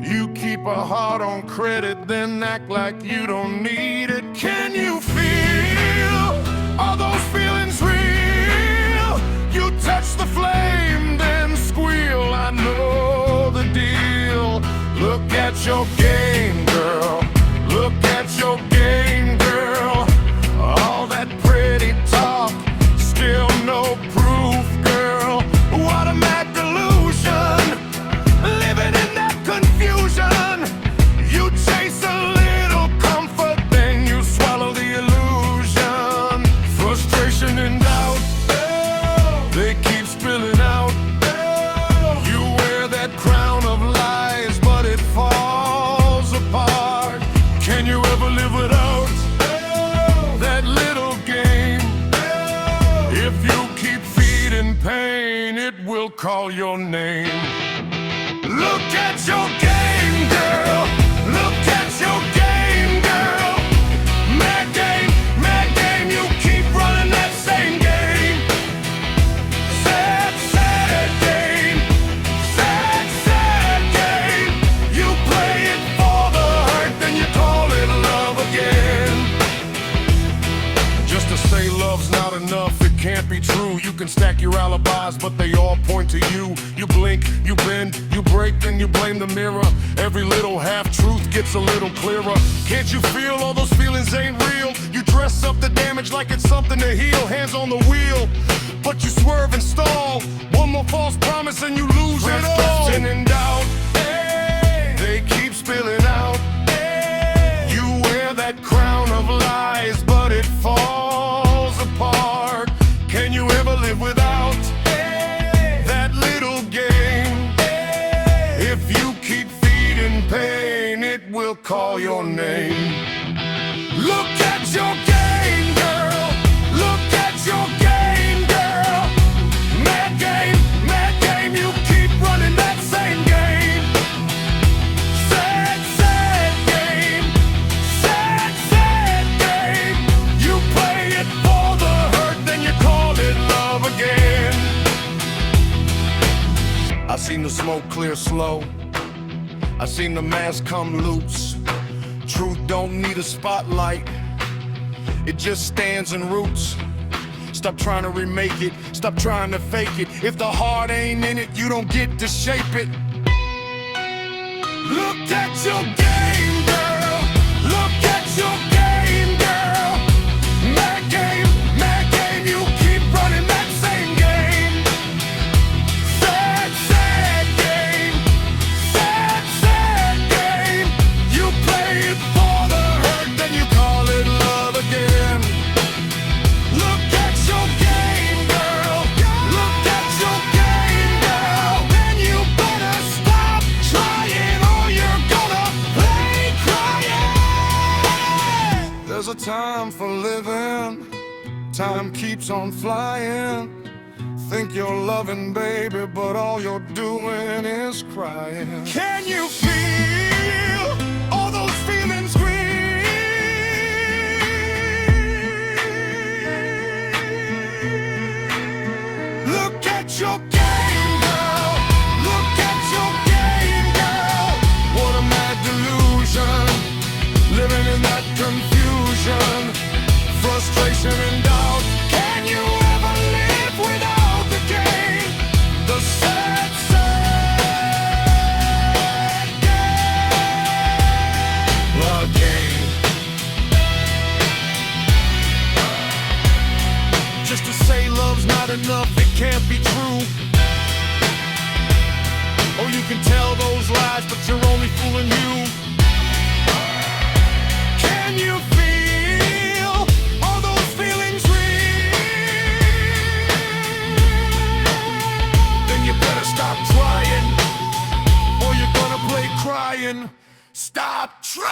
You keep a heart on credit, then act like you don't need it. Can you feel all those feelings real? You touch the flame, then squeal. I know the deal. Look at your game, girl. Look at your game, girl. All that pretty talk, still no proof, girl. What a mad delusion, living in that confusion. You chase a little comfort, then you swallow the illusion. Frustration and doubt, they keep spilling out. You wear that crown of lies, but it falls apart. Can you ever live without that little game? If you keep feeding pain, it will call your name. Look at your game, girl. Look at your game, girl. Mad game, you keep running that same game. Sad game, sad can't be true. You can stack your alibis, but they all point to you. You blink, you bend, you break, then you blame the mirror. Every little half-truth gets a little clearer. Can't you feel all those feelings ain't real? You dress up the damage like it's something to heal. Hands on the wheel, but you swerve and stall. One more false promise and you lose it all. Stressing in doubt, they keep spilling out. You wear that crown of lies, but it falls apart. Can you ever live without that little game? If you keep feeding pain, it will call your name. Look at your game, girl. Look at your game, girl. Mad game, you keep running that same game. Sad game, sad game. You play it for the hurt, then you call it love again. I seen the smoke clear slow. I seen the mask come loose. Truth don't need a spotlight, it just stands and roots. Stop trying to remake it, stop trying to fake it. If the heart ain't in it, you don't get to shape it. Look at your game, girl. Look at your game, girl. Mad game, you keep running that same game. Sad game, sad game. You play it for the hurt, then you call it love again. Look at your game, girl. Look at your game, girl. Then you better stop trying or you're gonna play crying. There's a time for living, time keeps on flying. Think you're loving, baby, but all you're doing is crying. Can you feel all those feelings real? Look at your game, girl. Look at your game, girl. What a mad delusion, living in that confusion, frustration and doubt. Can you ever live without the game? The sad game. Just to say love's not enough, it can't be true. Oh, you can tell those lies, but you're only fooling you. Can you feel all those feelings real? Then you better stop trying, or you're gonna play crying. Stop trying!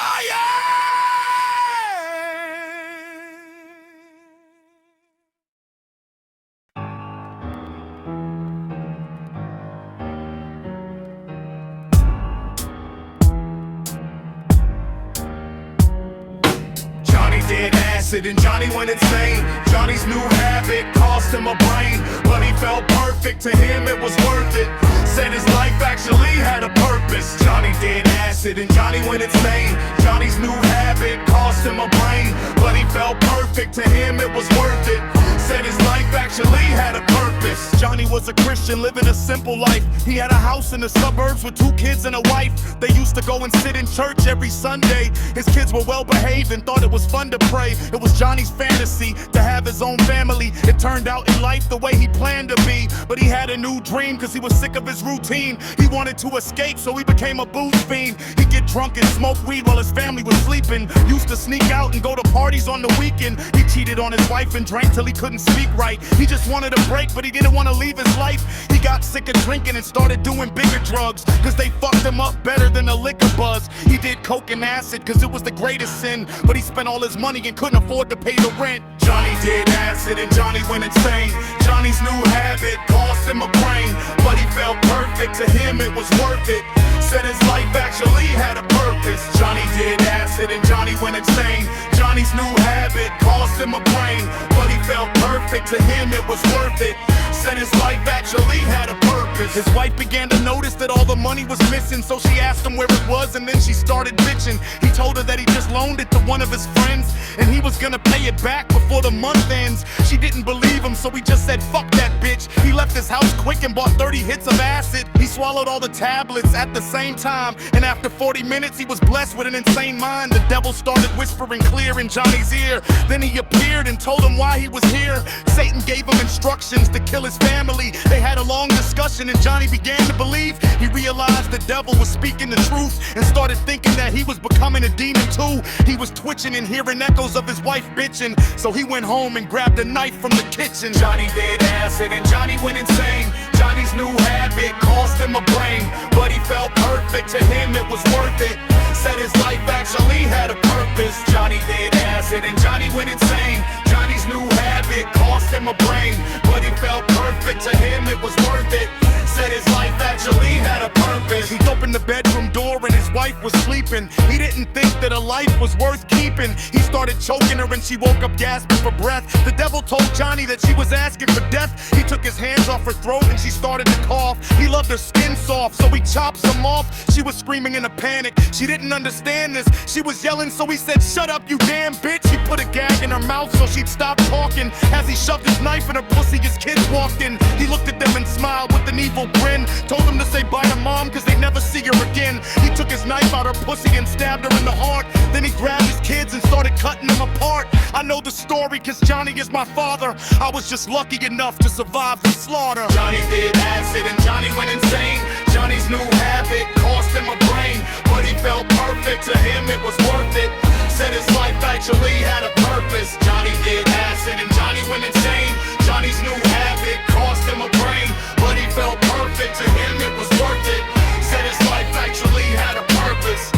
Johnny did acid and Johnny went insane. Johnny's new habit cost him a brain, but he felt perfect. To him it was worth it. Said his life actually had a purpose. Johnny did acid and Johnny went insane. Johnny's new habit cost him a brain, but he felt perfect. To him it was worth it. Said his life actually had a purpose. Johnny was a Christian living a simple life. He had a house in the suburbs with 2 kids and a wife. They used to go and sit in church every Sunday. His kids were well behaved and thought it was fun to pray. It was Johnny's fantasy to have his own family. It turned out in life the way he planned to be. But he had a new dream cause he was sick of his routine. He wanted to escape, so he became a booze fiend. He'd get drunk and smoke weed while his family was sleeping. Used to sneak out and go to parties on the weekend. He cheated on his wife and drank till he couldn't speak right. He just wanted a break, but he didn't want to leave his life. He got sick of drinking and started doing bigger drugs, cause they fucked him up better than a liquor buzz. He did coke and acid cause it was the greatest sin, but he spent all his money and couldn't afford to pay the rent. Johnny did acid and Johnny went insane. Johnny's new habit cost him a brain, but he felt perfect. To him it was worth it. Said his life actually had a purpose. Johnny did acid and Johnny went insane. Johnny's new habit cost him a brain, but he felt perfect. To him it was worth it. Said his life actually had a purpose. purpose. His wife began to notice that all the money was missing, so she asked him where it was, and then she started bitching. He told her that he just loaned it to one of his friends, and he was gonna pay it back before the month ends. She didn't believe him, so he just said, fuck that bitch. He left his house quick and bought 30 hits of acid. He swallowed all the tablets at the same time, and after 40 minutes he was blessed with an insane mind. The devil started whispering clear in Johnny's ear. Then he appeared and told him why he was here. Satan gave him instructions to kill his family. They had a long discussion and Johnny began to believe. He realized the devil was speaking the truth and started thinking that he was becoming a demon too. He was twitching and hearing echoes of his wife bitching, so he went home and grabbed a knife from the kitchen. Johnny did acid and Johnny went insane. Johnny's new habit cost him a brain, but he felt perfect. To him it was worth it. Said his life actually had a purpose. Johnny did acid and Johnny went insane. Johnny's new habit cost him a brain, but he felt perfect. To him it was worth it. Said his life actually had a purpose. He opened the bedroom door and his wife was sleeping. He didn't think that a life was worth keeping. He started choking her and she woke up gasping for breath. The devil told Johnny that she was asking for death. He took his hands off her throat and she started to cough. He loved her skin soft, so he chopped some off. She was screaming in a panic. She didn't understand this. She was yelling, so he said, shut up, you damn bitch. He put a gag in her mouth so she'd stop talking. As he shoved his knife in her pussy, his kids walked in. He looked at them and smiled with an evil grin. Told them to say bye to mom, cause they'd never see her again. He took his knife out her pussy and stabbed her in the heart. Then he grabbed his kids and started cutting them apart. I know the story cause Johnny is my father. I was just lucky enough to survive the slaughter. Johnny did acid and Johnny went insane. Johnny's new habit cost him a brain, but he felt perfect. To him it was worth it. Said his life actually had a purpose. Johnny did acid and Johnny went insane. Johnny's new habit cost him a brain, but he felt perfect. To him it was worth it. Said his life actually had a purpose.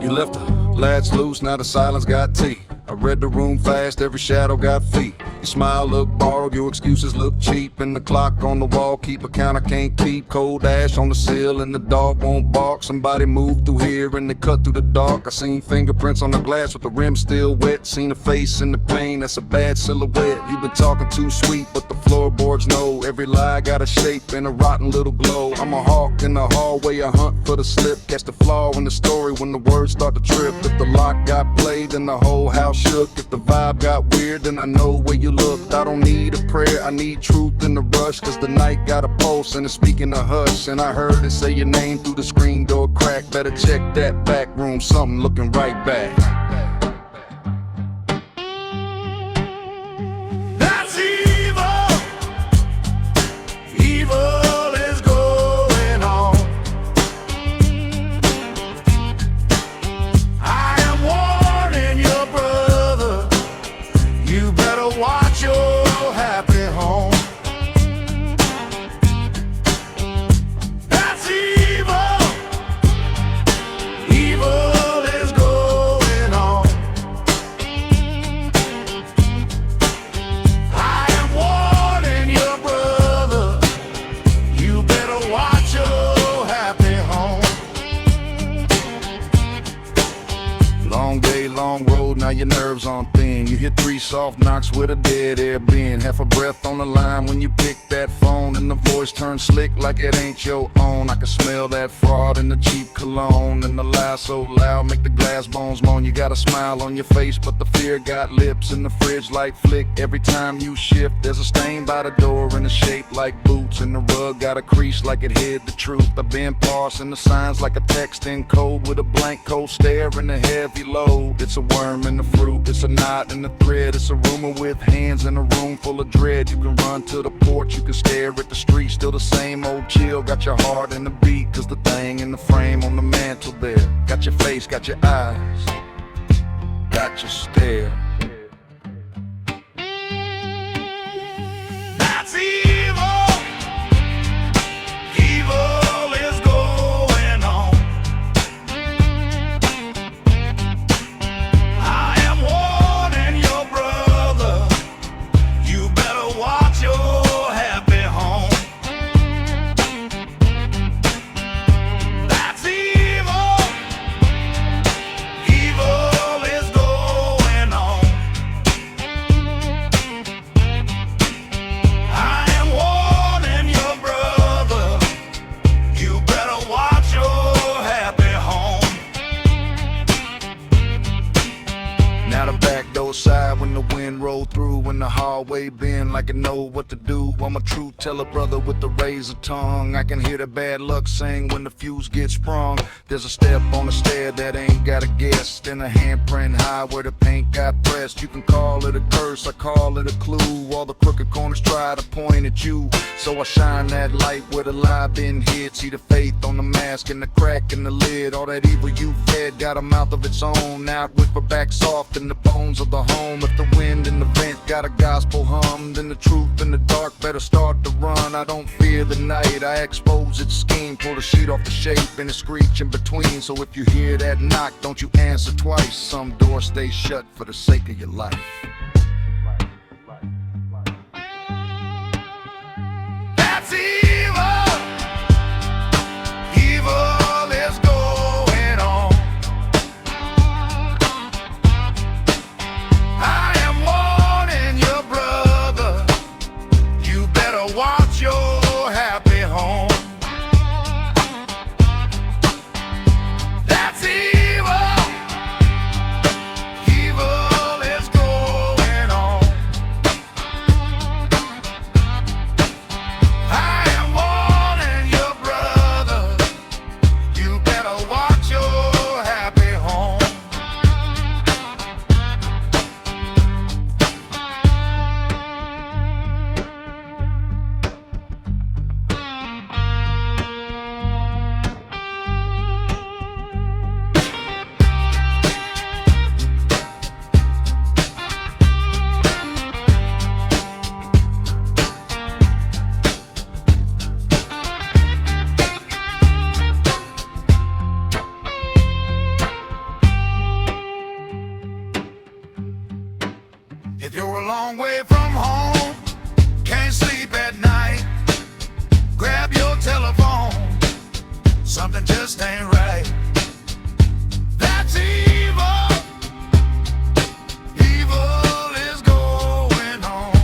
You left the latch loose, now the silence got teeth. I read the room fast, every shadow got feet. Your smile look borrowed, your excuses look cheap. And the clock on the wall, keep a count I can't keep. Cold ash on the sill and the dog won't bark. Somebody moved through here and they cut through the dark. I seen fingerprints on the glass with the rim still wet. Seen a face in the pain, that's a bad silhouette. You've been talking too sweet, but the floorboards know. Every lie got a shape and a rotten little glow. I'm a hawk in the hallway, I hunt for the slip. Catch the flaw in the story when the words start to trip. If the lock got played, then the whole house shook. If the vibe got weird, then I know where you looked. I don't need a prayer, I need truth in the rush. Cause the night got a pulse and it's speaking a hush. And I heard it say your name through the screen door crack. Better check that back room, something looking right back. That's evil. Evil is going on. I am warning your brother. You better watch your happy home. That's evil. Evil is going on. I am warning your brother. You better watch your happy home. Long day, long road, now your nerves on thin. You hit 3 soft knocks with a dead air bend. Half a breath on the line when you pick that phone. And the voice turns slick like it ain't your own. I can smell that fraud in the cheap cologne. And the lie so loud, make the glass bones moan. You got a smile on your face, but the fear got lips. And the fridge light flick every time you shift. There's a stain by the door in a shape like boots. And the rug got a crease like it hid the truth. I've been parsing the signs like a text in code. With a blank cold stare and a heavy load. It's a worm in the fruit, it's a knot in the thread. It's a rumor with hands in a room full of dread. You can run to the porch, you can stare at the street. Still the same old chill, got your heart in the beat. Cause the thing in the frame on the mantle there. Got your face, got your eyes, got your stare. That's evil. Evil is going on. I am warning your always been like I know what to do. I'm a true teller brother with the razor tongue. I can hear the bad luck sing when the fuse gets sprung. There's a step on the stair that ain't got a guest, and a handprint high where the paint got pressed. You can call it a curse, I call it a clue. All the crooked corners try to point at you, so I shine that light where the lie been hid. See the faith on the mask and the crack in the lid. All that evil you fed got a mouth of its own. Now it whisper back soft in the bones of the home. If the wind in the vent got a gospel hum, then the truth in the dark better start to run. I don't fear the night, I expose its scheme. Pull the sheet off the shape and the screech in between. So if you hear that knock, don't you answer twice. Some doors stay shut for the sake of your life. That's evil. Evil is going on. I am warning your brother, you better watch your happy home. That's evil. Evil is going on. I am warning your brother, you better watch your happy home. If you're a long way from home, can't sleep at night, grab your telephone, something just ain't right. That's evil. Evil is going on.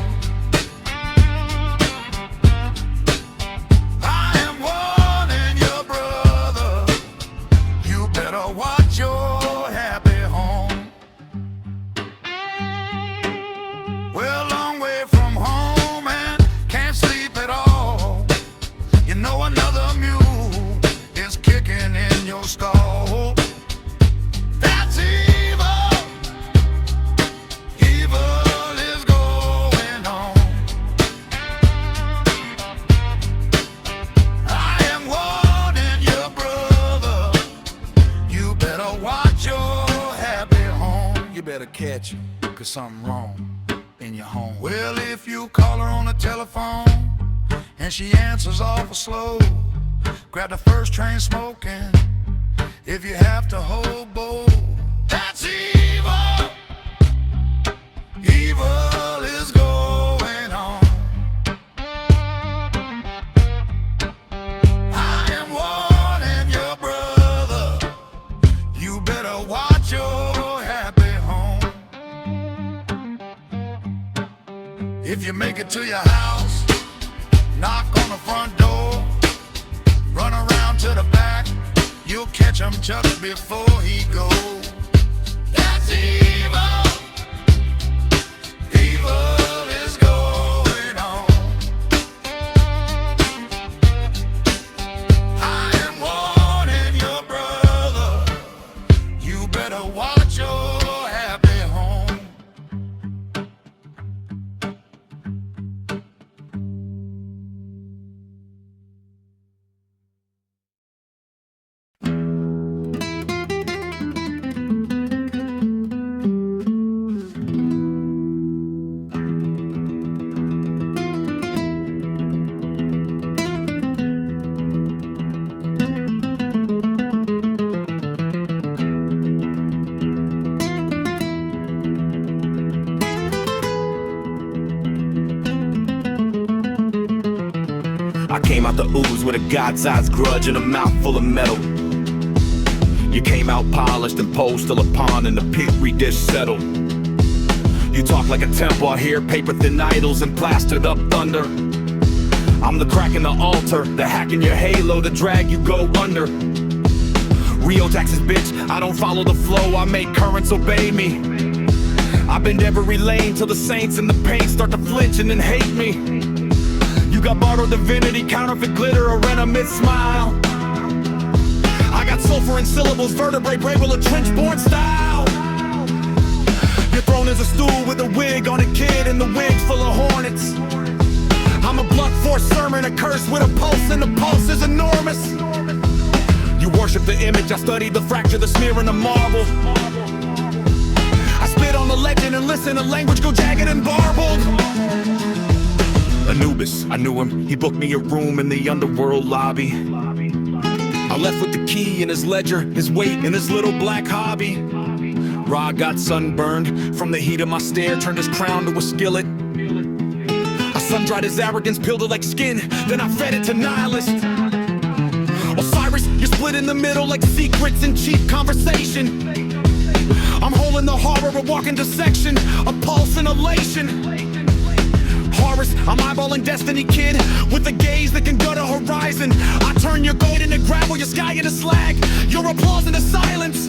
I am warning your brother, you better watch your happy home. Well, long way from home and can't sleep at all. You know another mule is kicking in your stall. That's evil. Evil is going on. I am warning your brother, you better watch your happy home. You better catch him, 'cause something wrong in your home. Well, if you call her on the telephone and she answers awful slow, grab the first train smoking if you have to hobo. That's evil. Evil is going on. I am warning your brother, you better watch your happy home. If you make it to your house, knock on the front door, run around to the back, you'll catch him just before he goes. That's evil. Evil is going on. I am warning your brother, you better watch your happy home. I came out the ooze with a God-sized grudge and a mouth full of metal. You came out polished and posed till a pond in the pit redish settled. You talk like a temple, I hear paper-thin idols and plastered up thunder. I'm the crack in the altar, the hack in your halo, the drag you go under. Rheotaxis, bitch, I don't follow the flow, I make currents obey me. I bend every lane till the saints in the paint start to flinch and then hate me. You got borrowed divinity, counterfeit glitter, a renomid smile. I got sulfur in syllables, vertebrae, brave with a trench-born style. Your throne is a stool with a wig on a kid and the wig's full of hornets. I'm a blunt force sermon, a curse with a pulse, and the pulse is enormous. You worship the image, I studied the fracture, the smear, and the marble. I spit on the legend and listen to language go jagged and barbled. Anubis, I knew him, he booked me a room in the underworld lobby. I left with the key in his ledger, his weight in his little black hobby. Ra got sunburned from the heat of my stare, turned his crown to a skillet. I sun-dried his arrogance, peeled it like skin, then I fed it to nihilist. Osiris, you're split in the middle like secrets and cheap conversation. I'm holding the horror of walking dissection, a pulse and elation. Horus, I'm eyeballing destiny, kid, with a gaze that can gut a horizon. I turn your gold into gravel, your sky into slag, your applause into silence.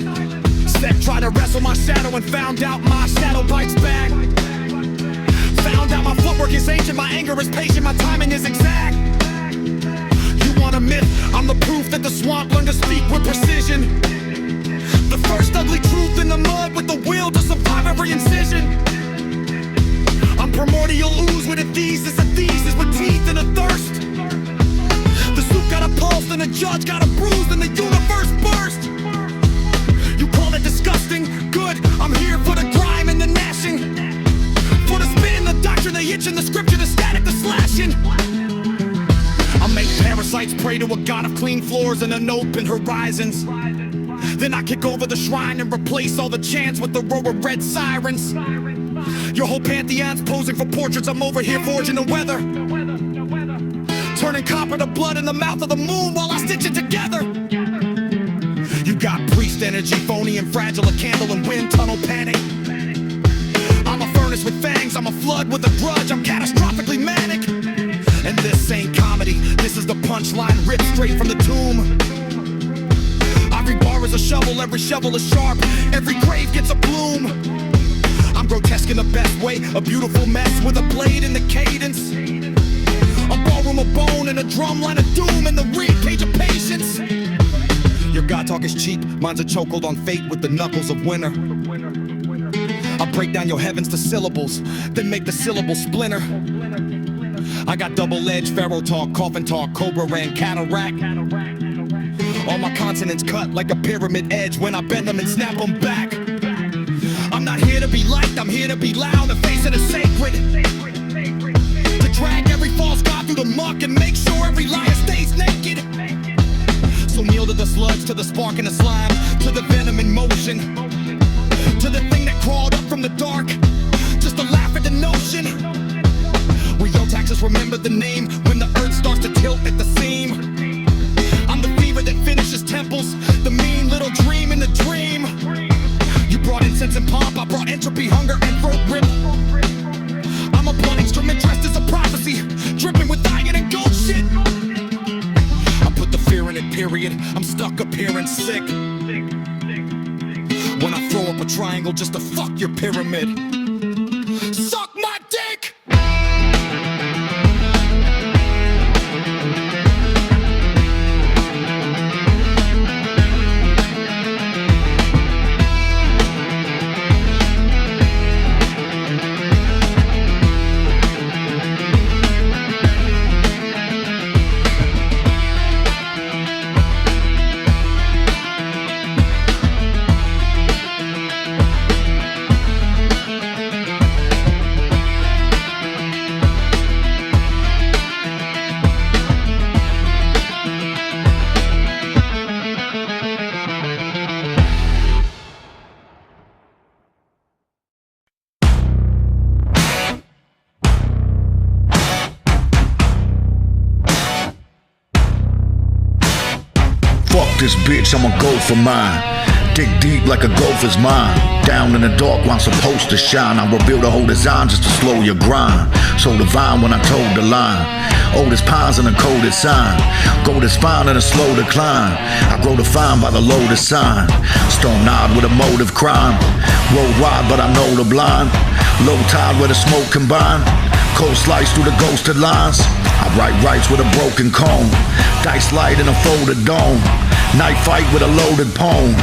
Seth tried to wrestle my shadow and found out my shadow bites back. Found out my footwork is ancient, my anger is patient, my timing is exact. You want a myth? I'm the proof that the swamp learned to speak with precision. The first ugly truth in the mud with the will to survive every incision. I'm primordial ooze with a thesis with teeth and a thirst. The soup got a pulse and the judge got a bruise and the universe burst. You call it disgusting? Good, I'm here for the grime and the gnashing. For the spin, the doctrine, the itch and the scripture, the static, the slashing. I make parasites pray to a god of clean floors and unopened horizons. Then I kick over the shrine and replace all the chants with the row of red sirens. Your whole pantheon's posing for portraits, I'm over here forging the weather. Turning copper to blood in the mouth of the moon while I stitch it together. You got priest energy, phony and fragile, a candle and wind tunnel panic. I'm a furnace with fangs, I'm a flood with a grudge, I'm catastrophically manic. And this ain't comedy, this is the punchline ripped straight from the tomb. Every bar is a shovel, every shovel is sharp, every grave gets a bloom. I'm grotesque in the best way, a beautiful mess with a blade in the cadence. A ballroom of bone and a drum line of doom and the reed page of patience. Your God talk is cheap, mine's a chokehold on fate with the knuckles of winter. I'll break down your heavens to syllables, then make the syllable splinter. I got double-edged pharaoh talk, coffin talk, cobra and cataract. All my consonants cut like a pyramid edge when I bend them and snap them back. I'm not here to be liked, I'm here to be loud, the face of the sacred. To drag every false god through the muck and make sure every liar stays naked. So kneel to the sludge, to the spark and the slime, to the venom in motion, to the thing that crawled up from the dark, just to laugh at the notion. Rheotaxis, remember the name when the earth starts to tilt at the seam. I'm the fever that finishes temples, the mean little dream in the dream. You brought incense and pomp, I brought entropy, hunger, and throat rip. I'm a blunt instrument dressed as a prophecy, dripping with iron and gold shit. I put the fear in it, period, I'm stuck appearing sick. When I throw up a triangle just to fuck your pyramid. Suck my dick! bitch, I'ma go for mine. Dig deep like a gopher's mine. Down in the dark while I'm supposed to shine. I rebuild a whole design just to slow your grind. So divine when I told the line. Oldest pines in the coldest sign. Gold is fine in a slow decline. I grow defined by the lotus sign. Stone eyed with a motive crime. Road wide but I know the blind. Low tide where the smoke combine. Cold slice through the ghosted lines. I write rights with a broken comb. Dice light in a folded dome. Night fight with a loaded poem.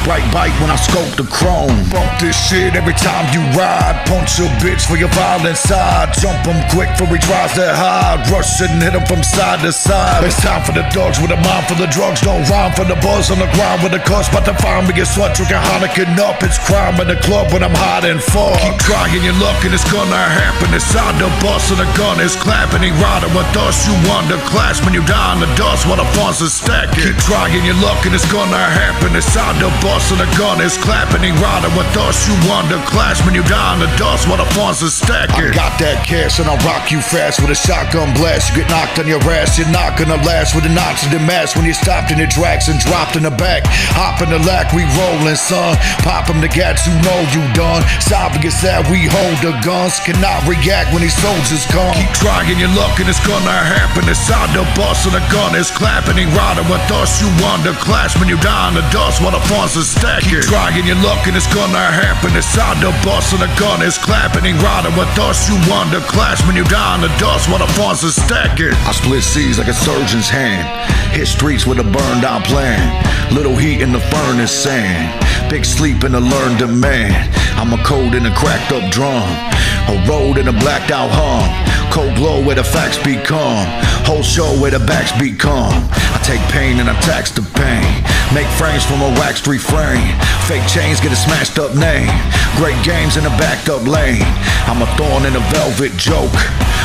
Bright bite when I scope the chrome. Bump this shit every time you ride. Punch your bitch for your violent side. Jump him quick for he tries that hard. Rush it and hit him from side to side. It's time for the dogs with a mind for the drugs. Don't rhyme for the buzz on the grind with the cuss. About to find me a slut drinking Heineken up. It's crime in the club when I'm hot and far. Keep trying your luck and it's gonna happen. Inside the bus and the gun is clapping. He riding with us, you wonder. Clash when you die in the dust while the funds are stacking. Keep trying your luck and it's gonna happen. Inside the bus and the gun is clapping. He riding with us, you wonder. Clash when you die in the dust while the funds are stacking. I got that cash and I'll rock you fast with a shotgun blast. You get knocked on your ass, you're not gonna last with an oxygen mask. When you stopped in your tracks and dropped in the back. Hop in the lack, we rollin', son. Pop them the gats, you know you done. Sobbing gets that we hold the guns. Cannot react when these soldiers come. Keep trying your luck and it's gonna happen. Inside the bus and the gun is clapping. He riding with us, you wonder. Clash when you die in the dust while the funds are stacking. Keep trying your luck and it's gonna happen. Inside the bus and the gun is clapping. He riding with us, you wonder. Clash when you die in the dust while the funds are stacking. I split seas like a surgeon's hand. Hit streets with a burned out plan. Little heat in the furnace sand. Big sleep in the learned demand. I'm a cold in a cracked up drum. A road in a blacked out hum. Cold glow where the facts become. Whole show where the backs become. I take pain and I tax the pain. Make frames from a waxed refrain. Fake chains get a smashed up name. Great games in a backed up lane. I'm a thorn in a velvet joke.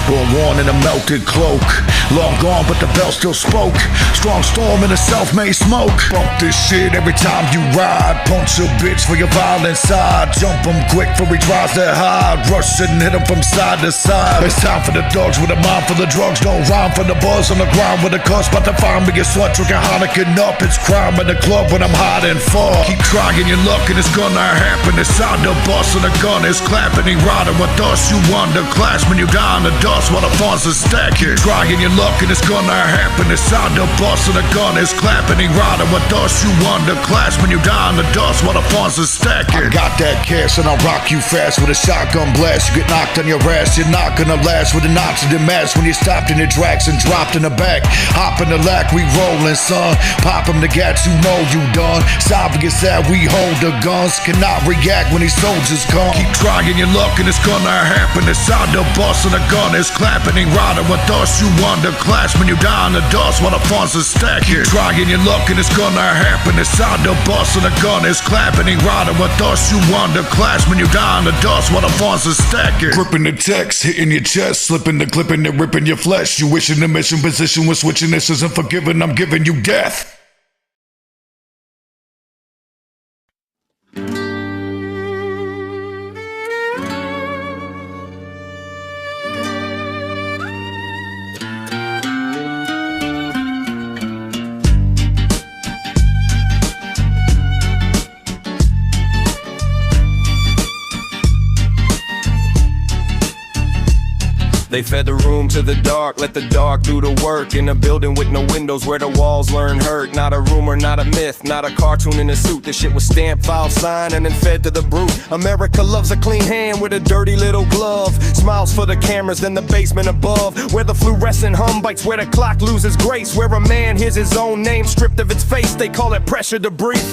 Born worn in a melted cloak. Long gone but the bell still spoke. Strong storm in a self-made smoke. Bump this shit every time you ride. Punch your bitch for your violent side. Jump him quick for he tries that hard. Rush it and hit him from side to side. It's time for the dogs with a mind for the drugs. Don't rhyme for the buzz on the grind with a cuss. About to find me a slut drinking Heineken up. It's crime in the club when I'm hot and far. Keep trying your luck and it's gonna happen. Inside the bus and the gun is clapping. He riding with us, you wonder. Clash when you die in the dust while the funds are stacking. Keep trying your luck and it's gonna happen. Inside the bus and the gun is clapping. He riding with us, you wonder. Clash when you die in the dust while the funds are stacking. I got that cash and I'll rock you fast with a shotgun blast. You get knocked on your ass, you're not gonna last with an oxygen mask. When you stopped in your tracks and dropped in the back. Hop in the lack, we rollin', son. Pop them the gats, you know you done. Sobbing gets that we hold the guns. Cannot react when these soldiers come. Keep trying your luck and it's gonna happen. Inside the bus and the gun is clapping. He riding with us, you wonder. Clash when you die in the dust while the funds are stacking. Keep trying your luck and it's gonna happen. Inside the bus and the gun is clapping. He riding with us, you wonder. Clash when you die in the dust while the funds are stacking. Gripping the text, hitting your chest, slipping the clipping and ripping your flesh. You wishing the mission position was switching. This isn't forgiving, I'm giving you death. They fed the room to the dark, let the dark do the work. In a building with no windows where the walls learn hurt. Not a rumor, not a myth, not a cartoon in a suit. This shit was stamped, filed, signed, and then fed to the brute. America loves a clean hand with a dirty little glove. Smiles for the cameras, then the basement above. Where the fluorescent hum bites, where the clock loses grace. Where a man hears his own name stripped of its face. They call it pressure to breathe.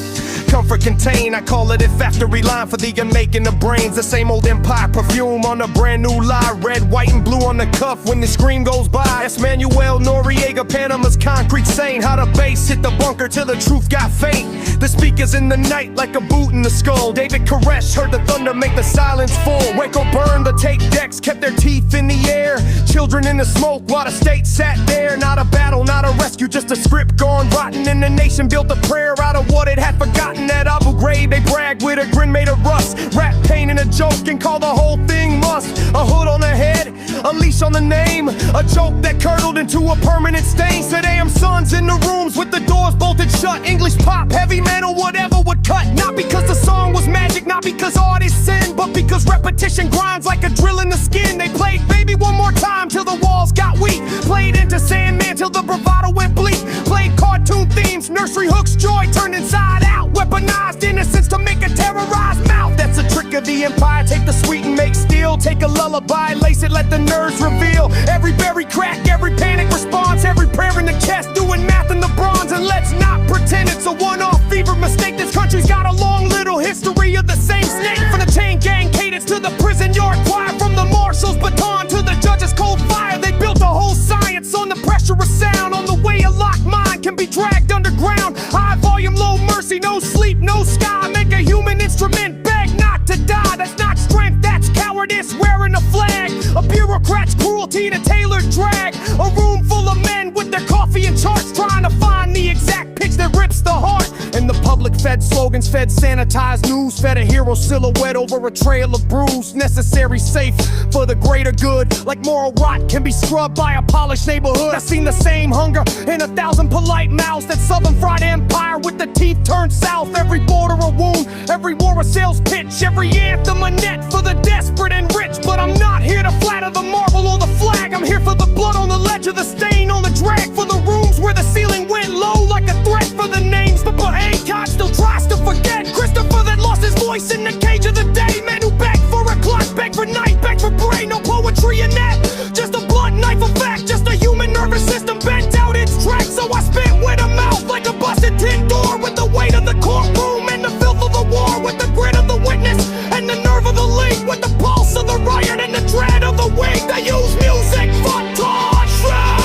Comfort contain, I call it a factory line for the unmaking of brains. The same old empire perfume on a brand new lie. Red, white, and blue on the cuff when the screen goes by. That's Manuel Noriega, Panama's concrete saint. How the bass hit the bunker till the truth got faint. The speakers in the night like a boot in the skull. David Koresh heard the thunder make the silence fall. Waco burned the tape decks, kept their teeth in the air. Children in the smoke while the state sat there. Not a battle, not a rescue, just a script gone rotten. And the nation built a prayer out of what it had forgotten. At Abu Ghraib they brag with a grin made of rust. Rap pain and a joke and call the whole thing must. A hood on the head, A leash on the name, a joke that curdled into a permanent stain. Said AM sons in the rooms with the doors bolted shut. English pop, heavy metal, whatever would cut. Not because the song was magic, not because artists sin, but because repetition grinds like a drill in the skin. They played Baby One More Time till the walls got weak. Played into Sandman till the bravado went bleak. Played cartoon themes, nursery hooks, joy turned inside out. Weaponized innocence to make a terrorized mouth. That's a trick of the empire. Take the sweet and make steel. Take a lullaby, lace it, let the nerves reveal. Every berry crack, every panic response, every prayer in the chest, doing math in the bronze. And let's not pretend it's a one-off fever mistake. This country's got a long little history of the same snake. From the chain gang cadence to the prison yard choir, from the marshal's baton to the judge's cold fire. They built a whole science on the pressure of sound, on the way a locked mind can be dragged underground. High volume, low mercy, no sleep, no sky. Make a human instrument, beg not to die. That's not strength, that's cowardice, wearing a flag. A bureaucrat's cruelty to tailored drag. A room full of men with their coffee and charts, trying to find the exact pitch that rips the heart. And the public fed slogans, fed sanitized news, fed a hero silhouette over a trail of bruise. Necessary, safe for the greater good, like moral rot can be scrubbed by a polished neighborhood. I've seen the same hunger in 1,000 polite mouths. That southern fried empire with the teeth turned south. Every border a wound, every war a sales pitch, every anthem a net for the desperate and rich. But I'm not here to flatter the marble or the flag. I'm here for the blood on the ledge of the stain on the drag, for the rooms where the ceiling went low like a threat, for the names but Akon still tries to forget. Christopher that lost his voice in the cage of the day. Men who beg for a clock, beg for night, beg for brain. No poetry in that, just a blunt knife of fact. Just a human nervous system bent out its track. So I spit with a mouth like a busted tin door, with the weight of the courtroom and the filth of the war, with the grit of the witness and the nerve of the link, with the pulse of the riot and the dread of the wing. They use music for torture.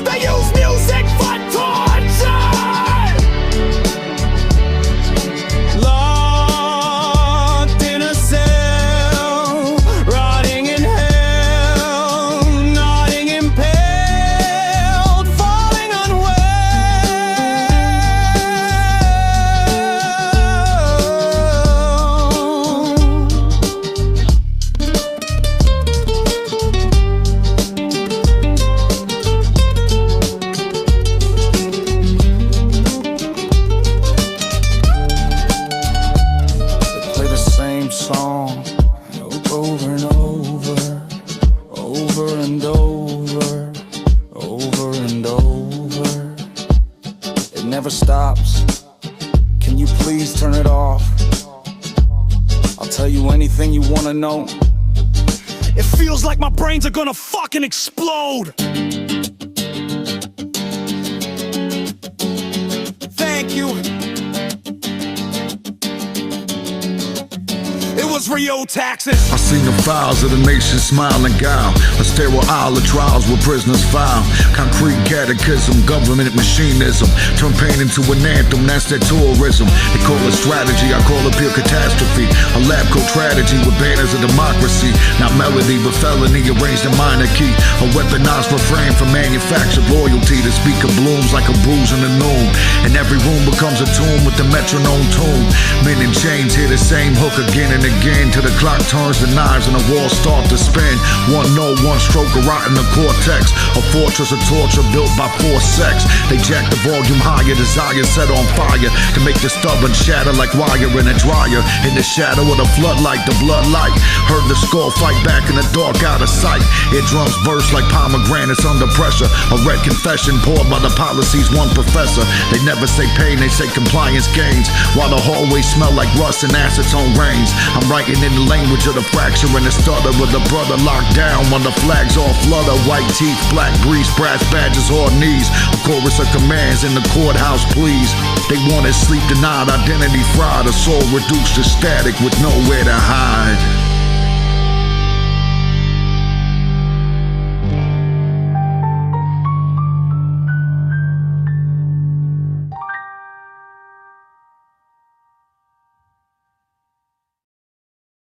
They use music for torture. Locked in a cell, rotting in hell, nodding impaled, falling unwell. They play the same song over and over, over and over, over and over. It never stops. Can you please turn it off? I'll tell you anything you wanna know. It feels like my brains are gonna fucking explode. Thank you. It was Rheotaxis. I seen the files of the nation smile and guile. A sterile aisle of trials where prisoners file. Concrete catechism, government machinism. Turn pain into an anthem, that's their tourism. They call it strategy, I call it pure catastrophe. A lab coat tragedy with banners of democracy. Not melody, but felony arranged in minor key. A weaponized refrain for manufactured loyalty. The speaker blooms like a bruise in the noon. And every room becomes a tomb with the metronome tune. Men in chains hear the same hook again and again, till the clock turns, the knives and the walls start to spin. One note, one stroke of rot in the cortex. A fortress of torture built by forced sex. They jack the volume higher, desire set on fire, to make the stubborn shatter like wire in a dryer. In the shadow of the floodlight, the bloodlight. Heard the skull fight back in the dark out of sight. Eardrums burst like pomegranates under pressure. A red confession poured by the policy's one professor. They never say pain, they say compliance gains. While the hallways smell like rust and acetone rains. I'm writing in the language of the fracture and the stutter with the brother locked down when the flags all flutter. White teeth, black grease, brass badges, hard knees. A chorus of commands in the courthouse pleas. They wanted sleep denied, identity fried, a soul reduced to static with nowhere to hide.